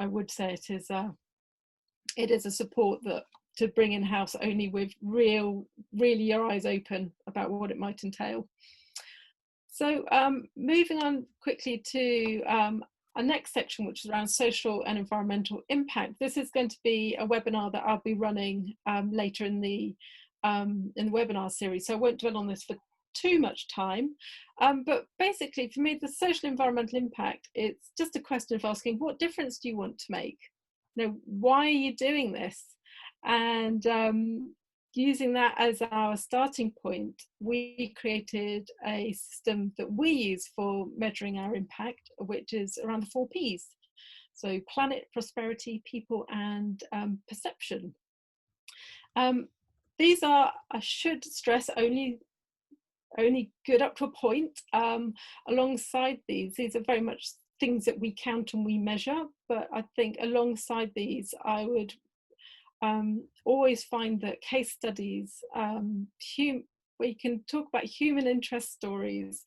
I would say it is a support that to bring in-house only with really your eyes open about what it might entail. So moving on quickly to our next section, which is around social and environmental impact. This is going to be a webinar that I'll be running later in the webinar series, so I won't dwell on this for too much time, but basically for me the social environmental impact, it's just a question of asking, what difference do you want to make? You know, why are you doing this? And using that as our starting point, we created a system that we use for measuring our impact, which is around the 4 Ps. So planet, prosperity, people, and perception. These are, I should stress, only good up to a point. Alongside these are very much things that we count and we measure, but I think alongside these I would always find that case studies, where you can talk about human interest stories,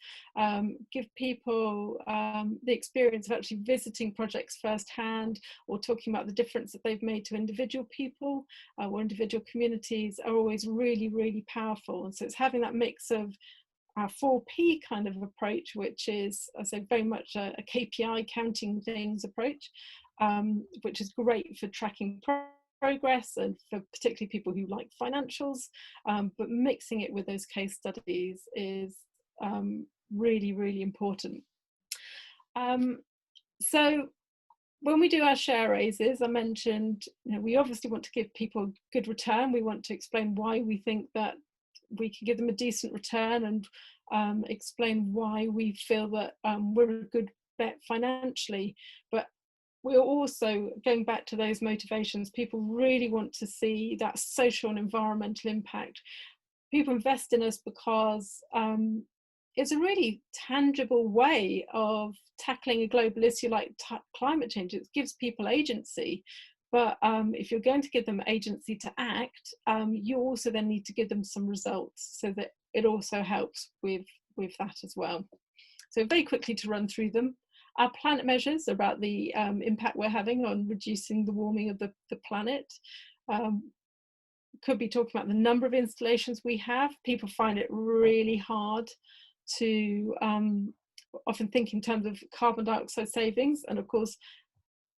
give people the experience of actually visiting projects firsthand, or talking about the difference that they've made to individual people or individual communities, are always really, really powerful. And so it's having that mix of our 4P kind of approach, which is, I say, very much a KPI counting things approach, which is great for tracking progress and for particularly people who like financials, but mixing it with those case studies is really, really important. So when we do our share raises, I mentioned, you know, we obviously want to give people good return. We want to explain why we think that we can give them a decent return, and explain why we feel that we're a good bet financially. But we're also going back to those motivations. People really want to see that social and environmental impact. People invest in us because it's a really tangible way of tackling a global issue like climate change. It gives people agency. But if you're going to give them agency to act, you also then need to give them some results, so that it also helps with that as well. So very quickly to run through them. Our planet measures are about the impact we're having on reducing the warming of the planet. Could be talking about the number of installations we have. People find it really hard to often think in terms of carbon dioxide savings, and of course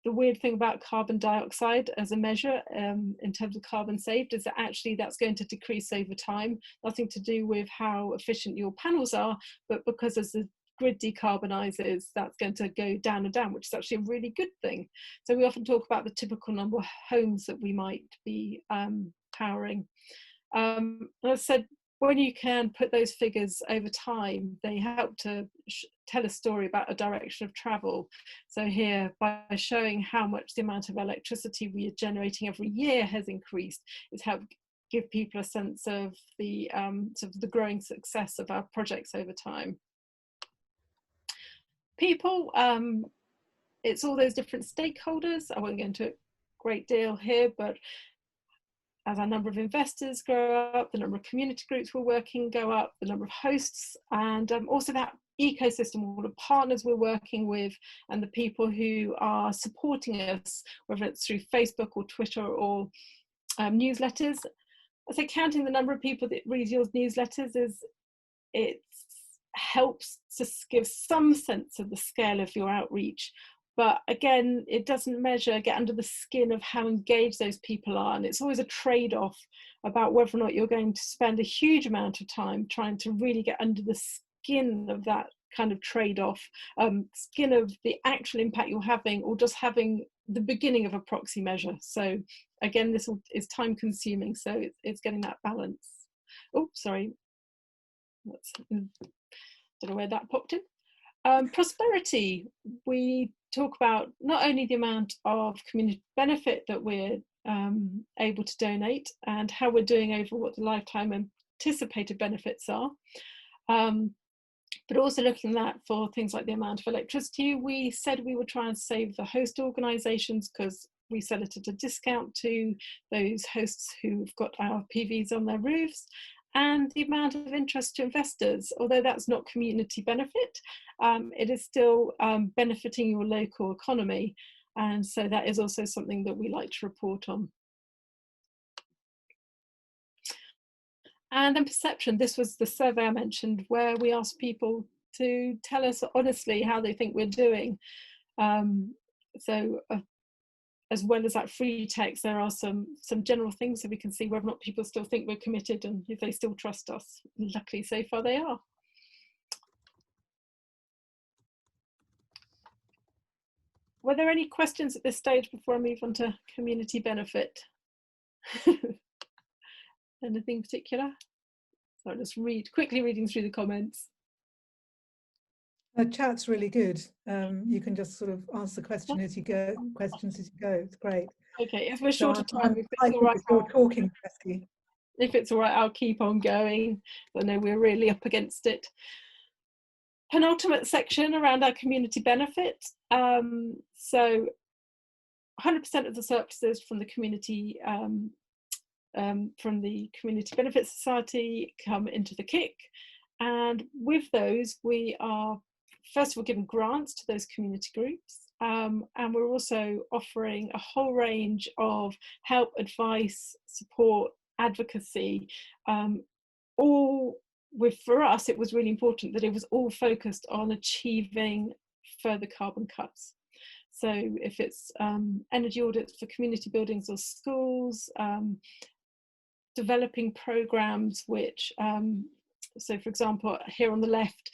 the weird thing about carbon dioxide as a measure in terms of carbon saved is that actually that's going to decrease over time. Nothing to do with how efficient your panels are, but because as the grid decarbonizes, that's going to go down and down, which is actually a really good thing. So we often talk about the typical number of homes that we might be powering. As I said, when you can put those figures over time, they help to tell a story about a direction of travel. So here, by showing how much the amount of electricity we are generating every year has increased, it's helped give people a sense of the sort of the growing success of our projects over time. People, it's all those different stakeholders. I won't go into a great deal here, but as our number of investors grow up, the number of community groups we're working go up, the number of hosts, and also that ecosystem, all the partners we're working with and the people who are supporting us, whether it's through Facebook or Twitter or newsletters. I say counting the number of people that read your newsletters it helps to give some sense of the scale of your outreach. But again, it doesn't get under the skin of how engaged those people are. And it's always a trade-off about whether or not you're going to spend a huge amount of time trying to really get under the skin of that kind of trade-off, skin of the actual impact you're having, or just having the beginning of a proxy measure. So again, this is time consuming. So it's getting that balance. Oh, sorry. Don't know where that popped in. Prosperity, we talk about not only the amount of community benefit that we're able to donate and how we're doing over what the lifetime anticipated benefits are, but also looking at for things like the amount of electricity. We said we would try and save the host organisations because we sell it at a discount to those hosts who've got our PVs on their roofs, and the amount of interest to investors. Although that's not community benefit, it is still benefiting your local economy. And so that is also something that we like to report on. And then perception. This was the survey I mentioned where we asked people to tell us honestly how they think we're doing. As well as that free text, there are some general things so we can see whether or not people still think we're committed and if they still trust us. Luckily, so far they are. Were there any questions at this stage before I move on to community benefit? Anything particular? So I'll just quickly reading through the comments. The chat's really good. You can just sort of answer questions as you go. It's great. Okay, if we're short of time, if it's all right, I'll keep on going. I know we're really up against it. Penultimate section around our community benefit. So 100% of the surpluses from the community benefit society come into the KIC, and with those we are first of all giving grants to those community groups, and we're also offering a whole range of help, advice, support, advocacy, all with, for us it was really important that it was all focused on achieving further carbon cuts. So if it's energy audits for community buildings or schools, developing programs which, so for example, here on the left,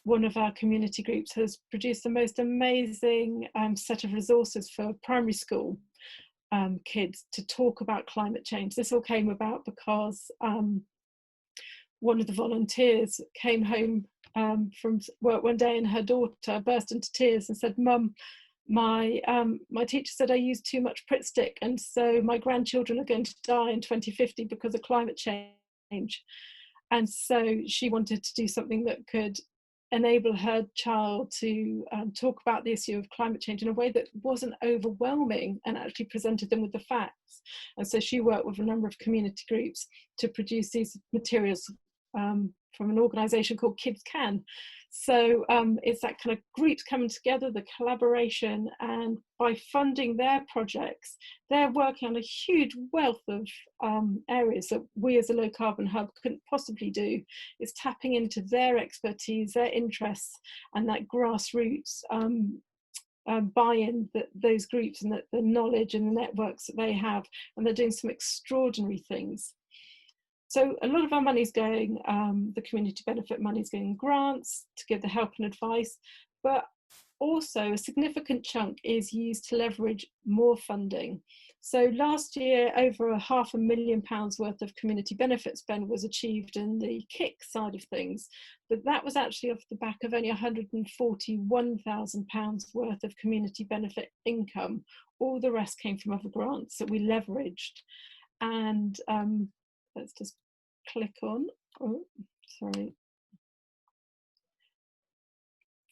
one of our community groups has produced the most amazing set of resources for primary school kids to talk about climate change. This all came about because one of the volunteers came home from work one day and her daughter burst into tears and said, "Mum, my teacher said I used too much Pritt stick, and so my grandchildren are going to die in 2050 because of climate change." And so she wanted to do something that could enable her child to talk about the issue of climate change in a way that wasn't overwhelming and actually presented them with the facts. And so she worked with a number of community groups to produce these materials from an organisation called Kids Can. So it's that kind of groups coming together, the collaboration, and by funding their projects, they're working on a huge wealth of areas that we as a low carbon hub couldn't possibly do. It's tapping into their expertise, their interests, and that grassroots buy-in that those groups and that the knowledge and the networks that they have, and they're doing some extraordinary things. So a lot of our money is going, the community benefit money is going grants to give the help and advice, but also a significant chunk is used to leverage more funding. So last year, over £500,000 worth of community benefit spend was achieved in the KIC side of things, but that was actually off the back of only £141,000 worth of community benefit income. All the rest came from other grants that we leveraged. And let's just click on, oh, sorry.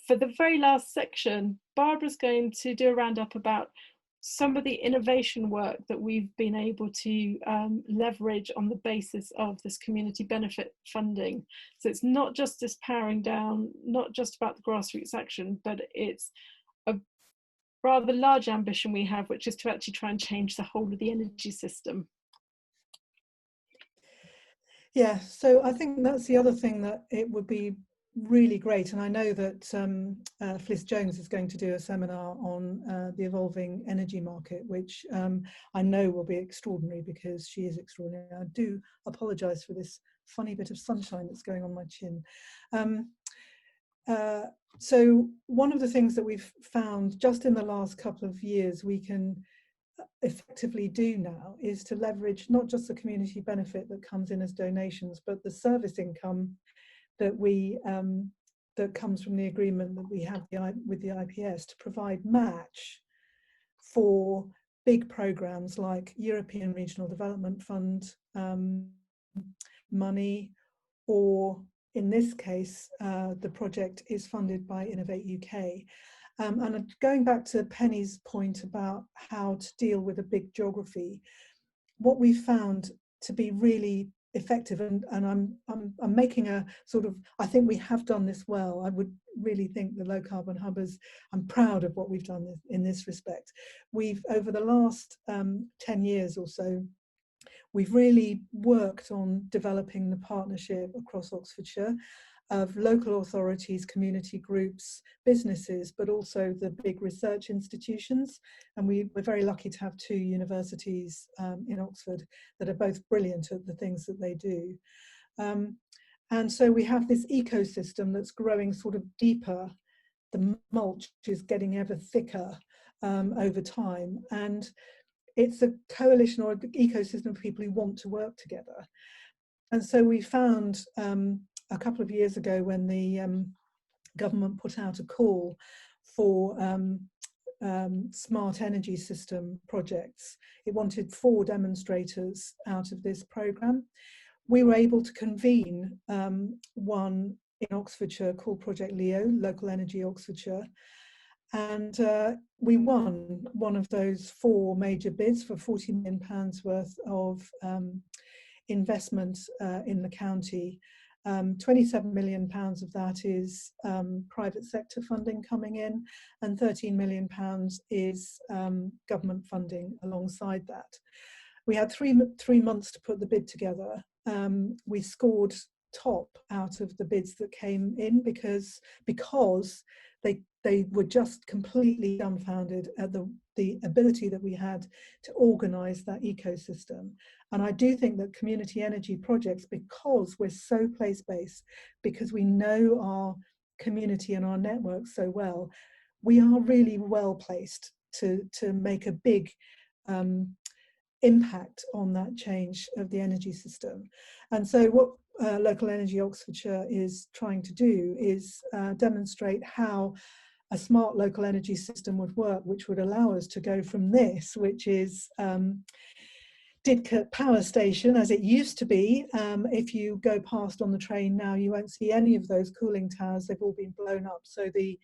For the very last section, Barbara's going to do a roundup about some of the innovation work that we've been able to leverage on the basis of this community benefit funding. So it's not just this powering down, not just about the grassroots action, but it's a rather large ambition we have, which is to actually try and change the whole of the energy system. Yeah, so I think that's the other thing, that it would be really great, and I know that Fliss Jones is going to do a seminar on the evolving energy market, which I know will be extraordinary, because she is extraordinary. I do apologise for this funny bit of sunshine that's going on my chin. So one of the things that we've found just in the last couple of years we can effectively do now is to leverage not just the community benefit that comes in as donations, but the service income that we that comes from the agreement that we have with the IPS to provide match for big programs like European Regional Development Fund money, or in this case the project is funded by Innovate UK. And going back to Penny's point about how to deal with a big geography, what we found to be really effective, and I'm making a sort of, I think we have done this well. I would really think the Low Carbon Hub is, I'm proud of what we've done in this respect. We've, over the last 10 years or so, we've really worked on developing the partnership across Oxfordshire of local authorities, community groups, businesses, but also the big research institutions. And we're very lucky to have 2 universities in Oxford that are both brilliant at the things that they do. And so we have this ecosystem that's growing sort of deeper. The mulch is getting ever thicker over time. And it's a coalition or an ecosystem of people who want to work together. And so we found a couple of years ago, when the government put out a call for smart energy system projects, it wanted 4 demonstrators out of this programme. We were able to convene one in Oxfordshire called Project Leo, Local Energy Oxfordshire, and we won one of those 4 major bids for £40 million worth of investment in the county. £27 million of that is private sector funding coming in, and £13 million is government funding alongside that. We had three months to put the bid together. We scored top out of the bids that came in because they were just completely dumbfounded at the ability that we had to organise that ecosystem. And I do think that community energy projects, because we're so place-based, because we know our community and our network so well, we are really well placed to make a big impact on that change of the energy system. And so what Local Energy Oxfordshire is trying to do is demonstrate how a smart local energy system would work, which would allow us to go from this, which is Didcot Power Station, as it used to be. If you go past on the train now, you won't see any of those cooling towers. They've all been blown up. So the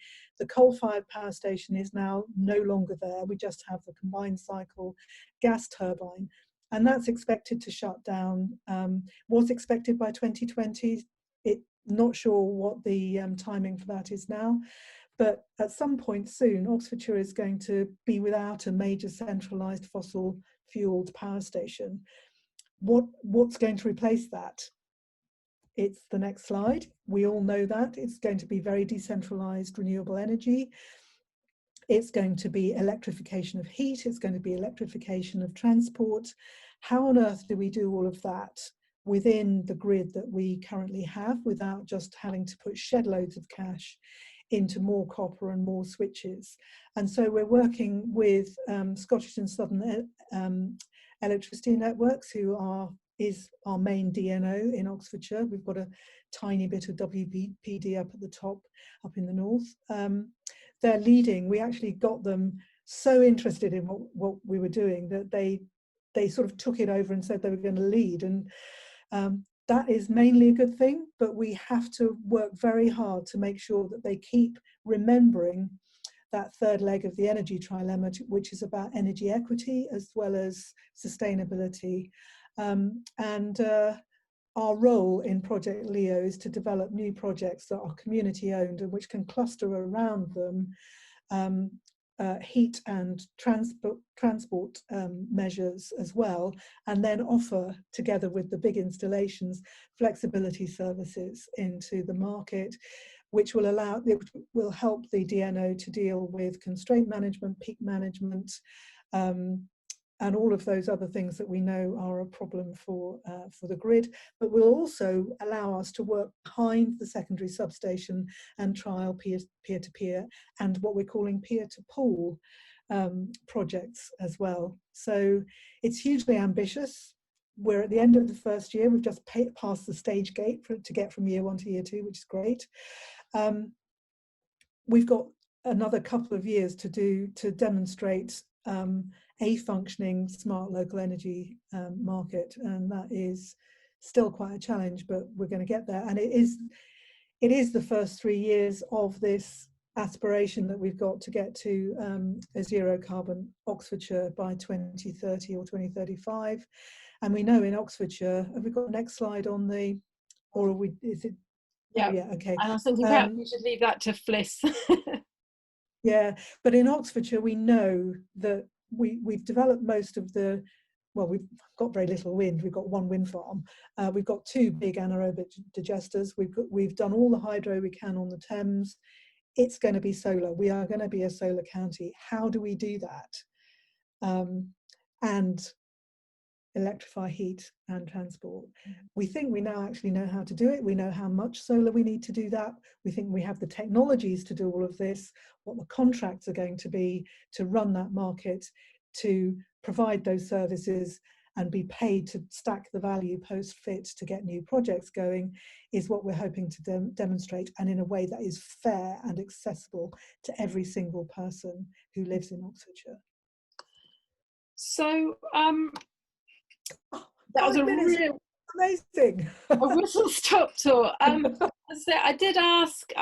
coal-fired power station is now no longer there. We just have the combined cycle gas turbine. And that's expected to shut down. Was expected by 2020. Not sure what the timing for that is now. But at some point soon, Oxfordshire is going to be without a major centralised fossil fueled power station. What's going to replace that? It's the next slide. We all know that it's going to be very decentralised renewable energy. it's going to be electrification of heat, it's going to be electrification of transport. How on earth do we do all of that within the grid that we currently have without just having to put shed loads of cash into more copper and more switches? And so we're working with Scottish and Southern Electricity Networks, who is our main DNO in Oxfordshire. We've got a tiny bit of WPD up at the top, up in the north. They're leading. We actually got them so interested in what we were doing that they sort of took it over and said they were going to lead. And that is mainly a good thing, but we have to work very hard to make sure that they keep remembering that third leg of the energy trilemma, which is about energy equity as well as sustainability. Our role in Project Leo is to develop new projects that are community owned and which can cluster around them heat and transport measures as well, and then offer, together with the big installations, flexibility services into the market, which will help the DNO to deal with constraint management, peak management, and all of those other things that we know are a problem for the grid, but will also allow us to work behind the secondary substation and trial peer-to-peer and what we're calling peer-to-pool projects as well. So it's hugely ambitious. We're at the end of the first year. We've just passed the stage gate to get from year 1 to year 2, which is great. We've got another couple of years to demonstrate a functioning smart local energy market, and that is still quite a challenge, but we're going to get there. And it is the first 3 years of this aspiration that we've got to get to a zero carbon Oxfordshire by 2030 or 2035. And we know in Oxfordshire, have we got the next slide on the, or are we, is it? Yeah, oh, yeah, okay. And I was thinking perhaps we should leave that to Fliss. Yeah, but in Oxfordshire, we know that we've developed most of the, well, we've got very little wind. We've got one wind farm. We've got 2 big anaerobic digesters. We've done all the hydro we can on the Thames. It's going to be solar. We are going to be a solar county. How do we do that? And electrify heat and transport. We think we now actually know how to do it. We know how much solar we need to do that. We think we have the technologies to do all of this, what the contracts are going to be to run that market, to provide those services and be paid to stack the value post-fit to get new projects going, is what we're hoping to demonstrate, and in a way that is fair and accessible to every single person who lives in Oxfordshire. So that was a real amazing. a whistle-stop tour. So I did ask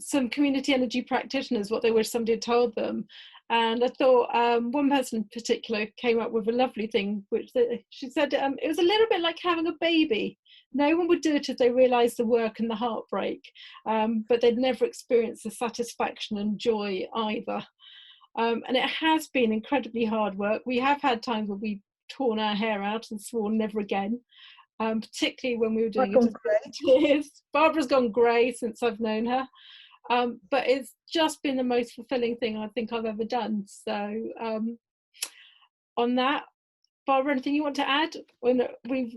some community energy practitioners what they wish somebody had told them, and I thought one person in particular came up with a lovely thing, which she said it was a little bit like having a baby. No one would do it if they realised the work and the heartbreak, but they'd never experienced the satisfaction and joy either. And it has been incredibly hard work. We have had times where we've torn our hair out and sworn never again, particularly when we were doing it. Barbara's gone grey since I've known her, but it's just been the most fulfilling thing I think I've ever done. So on that, Barbara, anything you want to add? We've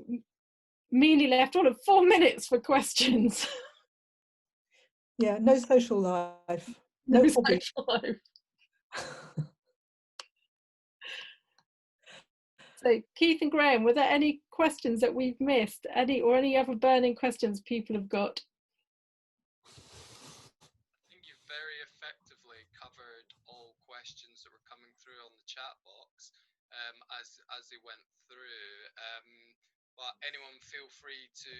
meanly left all of 4 minutes for questions. Yeah, no social life, no hobby. social life. So Keith and Graham, were there any questions that we've missed? Any other burning questions people have got? I think you've very effectively covered all questions that were coming through on the chat box as they went through. But anyone feel free to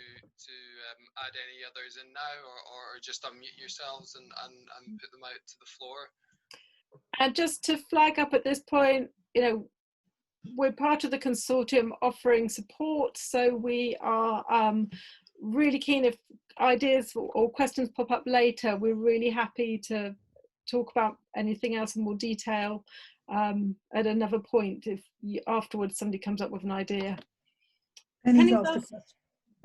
add any others in now, or just unmute yourselves and put them out to the floor. And just to flag up at this point, we're part of the consortium offering support, so we are really keen if ideas or questions pop up later. We're really happy to talk about anything else in more detail at another point if afterwards somebody comes up with an idea. Penny's asked a question.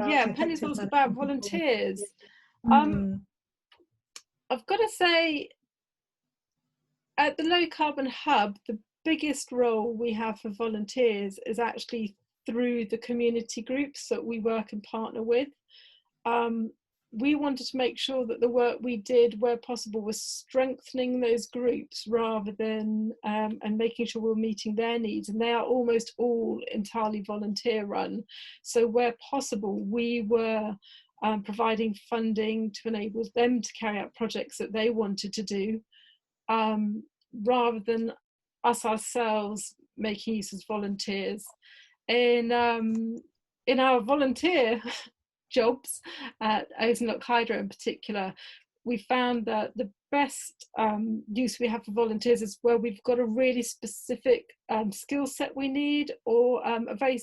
Yeah, Penny's asked about volunteers. I've got to say, at the Low Carbon Hub, the biggest role we have for volunteers is actually through the community groups that we work and partner with. We wanted to make sure that the work we did where possible was strengthening those groups rather than and making sure we're meeting their needs, and they are almost all entirely volunteer run. So where possible we were providing funding to enable them to carry out projects that they wanted to do, rather than us ourselves making use as volunteers. In our volunteer jobs at Ozenlock Hydro in particular, we found that the best use we have for volunteers is where we've got a really specific skill set we need, or a very,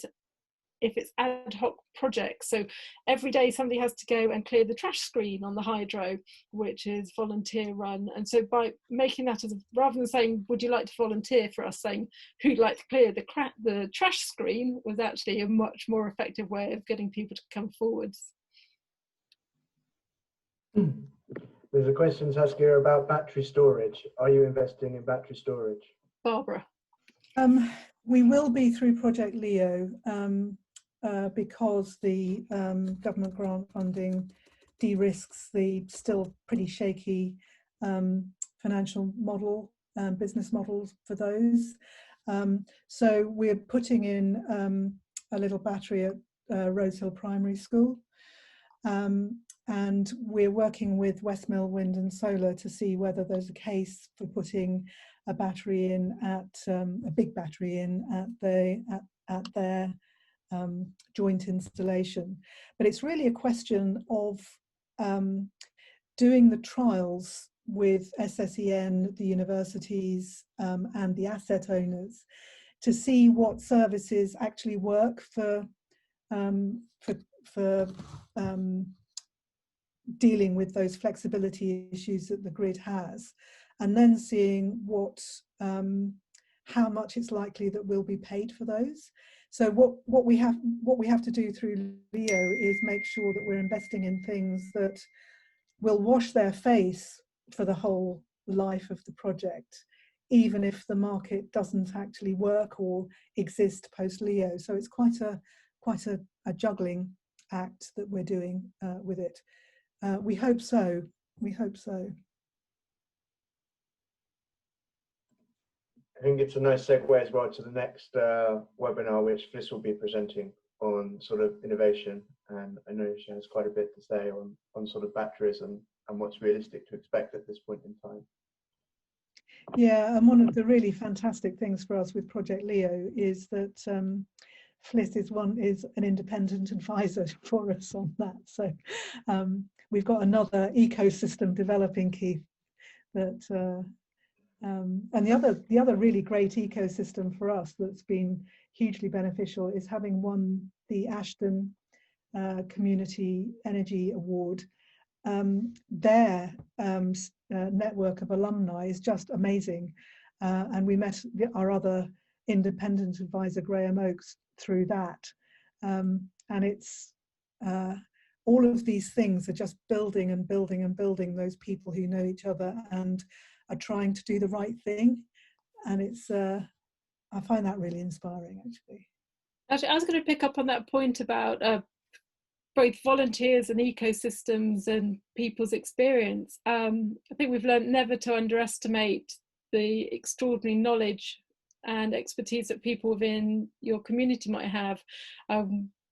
if it's ad hoc projects. So every day somebody has to go and clear the trash screen on the hydro, which is volunteer run. And so by making that as rather than saying, would you like to volunteer for us, saying who'd like to clear the trash screen was actually a much more effective way of getting people to come forwards. There's a question, Saskia, about battery storage. Are you investing in battery storage? Barbara. We will be through Project Leo, because the government grant funding de-risks the still pretty shaky financial model, business models for those. So we're putting in a little battery at Rose Hill Primary School, and we're working with Westmill Wind and Solar to see whether there's a case for putting a battery in at a big battery in at their joint installation. But it's really a question of doing the trials with SSEN, the universities, and the asset owners to see what services actually work for dealing with those flexibility issues that the grid has, and then seeing what how much it's likely that we'll be paid for those. So what we have to do through Leo is make sure that we're investing in things that will wash their face for the whole life of the project, even if the market doesn't actually work or exist post Leo. So it's quite a juggling act that we're doing with it. We hope so. We hope so. I think it's a nice segue as well to the next webinar, which Fliss will be presenting on sort of innovation. And I know she has quite a bit to say on sort of batteries and what's realistic to expect at this point in time. Yeah, and one of the really fantastic things for us with Project Leo is that Fliss is an independent advisor for us on that. So we've got another ecosystem developing, Keith, that and the other really great ecosystem for us that's been hugely beneficial is having won the Ashton Community Energy Award. Their network of alumni is just amazing, and we met our other independent advisor Graham Oakes through that, and it's all of these things are just building and building and building those people who know each other and are trying to do the right thing, and it's I find that really inspiring, actually. Actually, I was going to pick up on that point about both volunteers and ecosystems and people's experience. I think we've learned never to underestimate the extraordinary knowledge and expertise that people within your community might have.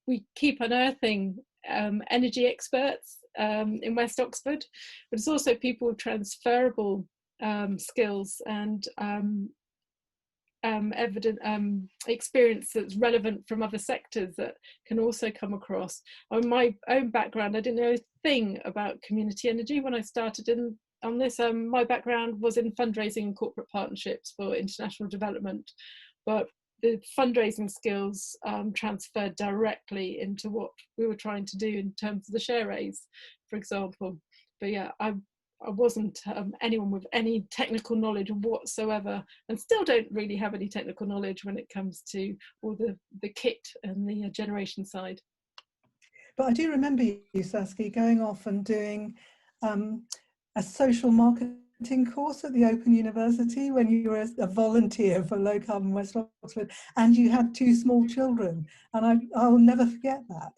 We keep unearthing energy experts in West Oxford, but it's also people with transferable skills and evident experience that's relevant from other sectors that can also come across. On my own background, I didn't know a thing about community energy when I started on this. My background was in fundraising and corporate partnerships for international development, but the fundraising skills transferred directly into what we were trying to do in terms of the share raise, for example. But yeah, I wasn't anyone with any technical knowledge whatsoever, and still don't really have any technical knowledge when it comes to all the kit and the generation side. But I do remember you, Saskia, going off and doing a social marketing course at the Open University when you were a volunteer for Low Carbon West Oxford, and you had 2 small children, and I'll never forget that.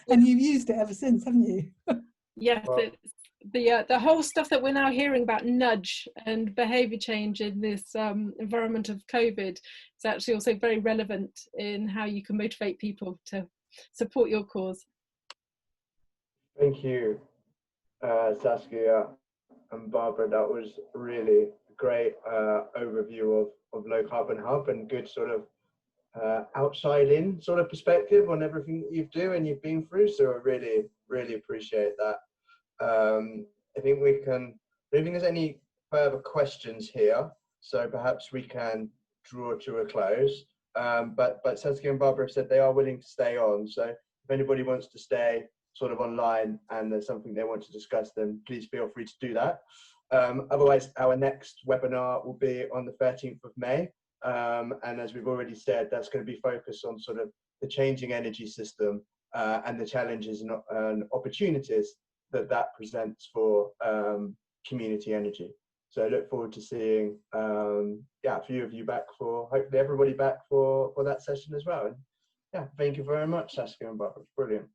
And you've used it ever since, haven't you? Yes, Well, it's the whole stuff that we're now hearing about nudge and behaviour change in this environment of COVID is actually also very relevant in how you can motivate people to support your cause. thank you, Saskia and Barbara. That was really great overview of Low Carbon Hub, and good sort of outside in sort of perspective on everything that you do and you've been through. So I really, really appreciate that. I think we can, I don't think there's any further questions here, so perhaps we can draw to a close. But Saskia and Barbara have said they are willing to stay on. So if anybody wants to stay sort of online and there's something they want to discuss, then please feel free to do that. Otherwise, our next webinar will be on the 13th of May. And as we've already said, that's going to be focused on sort of the changing energy system and the challenges and opportunities that presents for community energy. So I look forward to seeing a few of you back for, hopefully everybody back for that session as well. And yeah, thank you very much, Saskia and Barbara. Brilliant.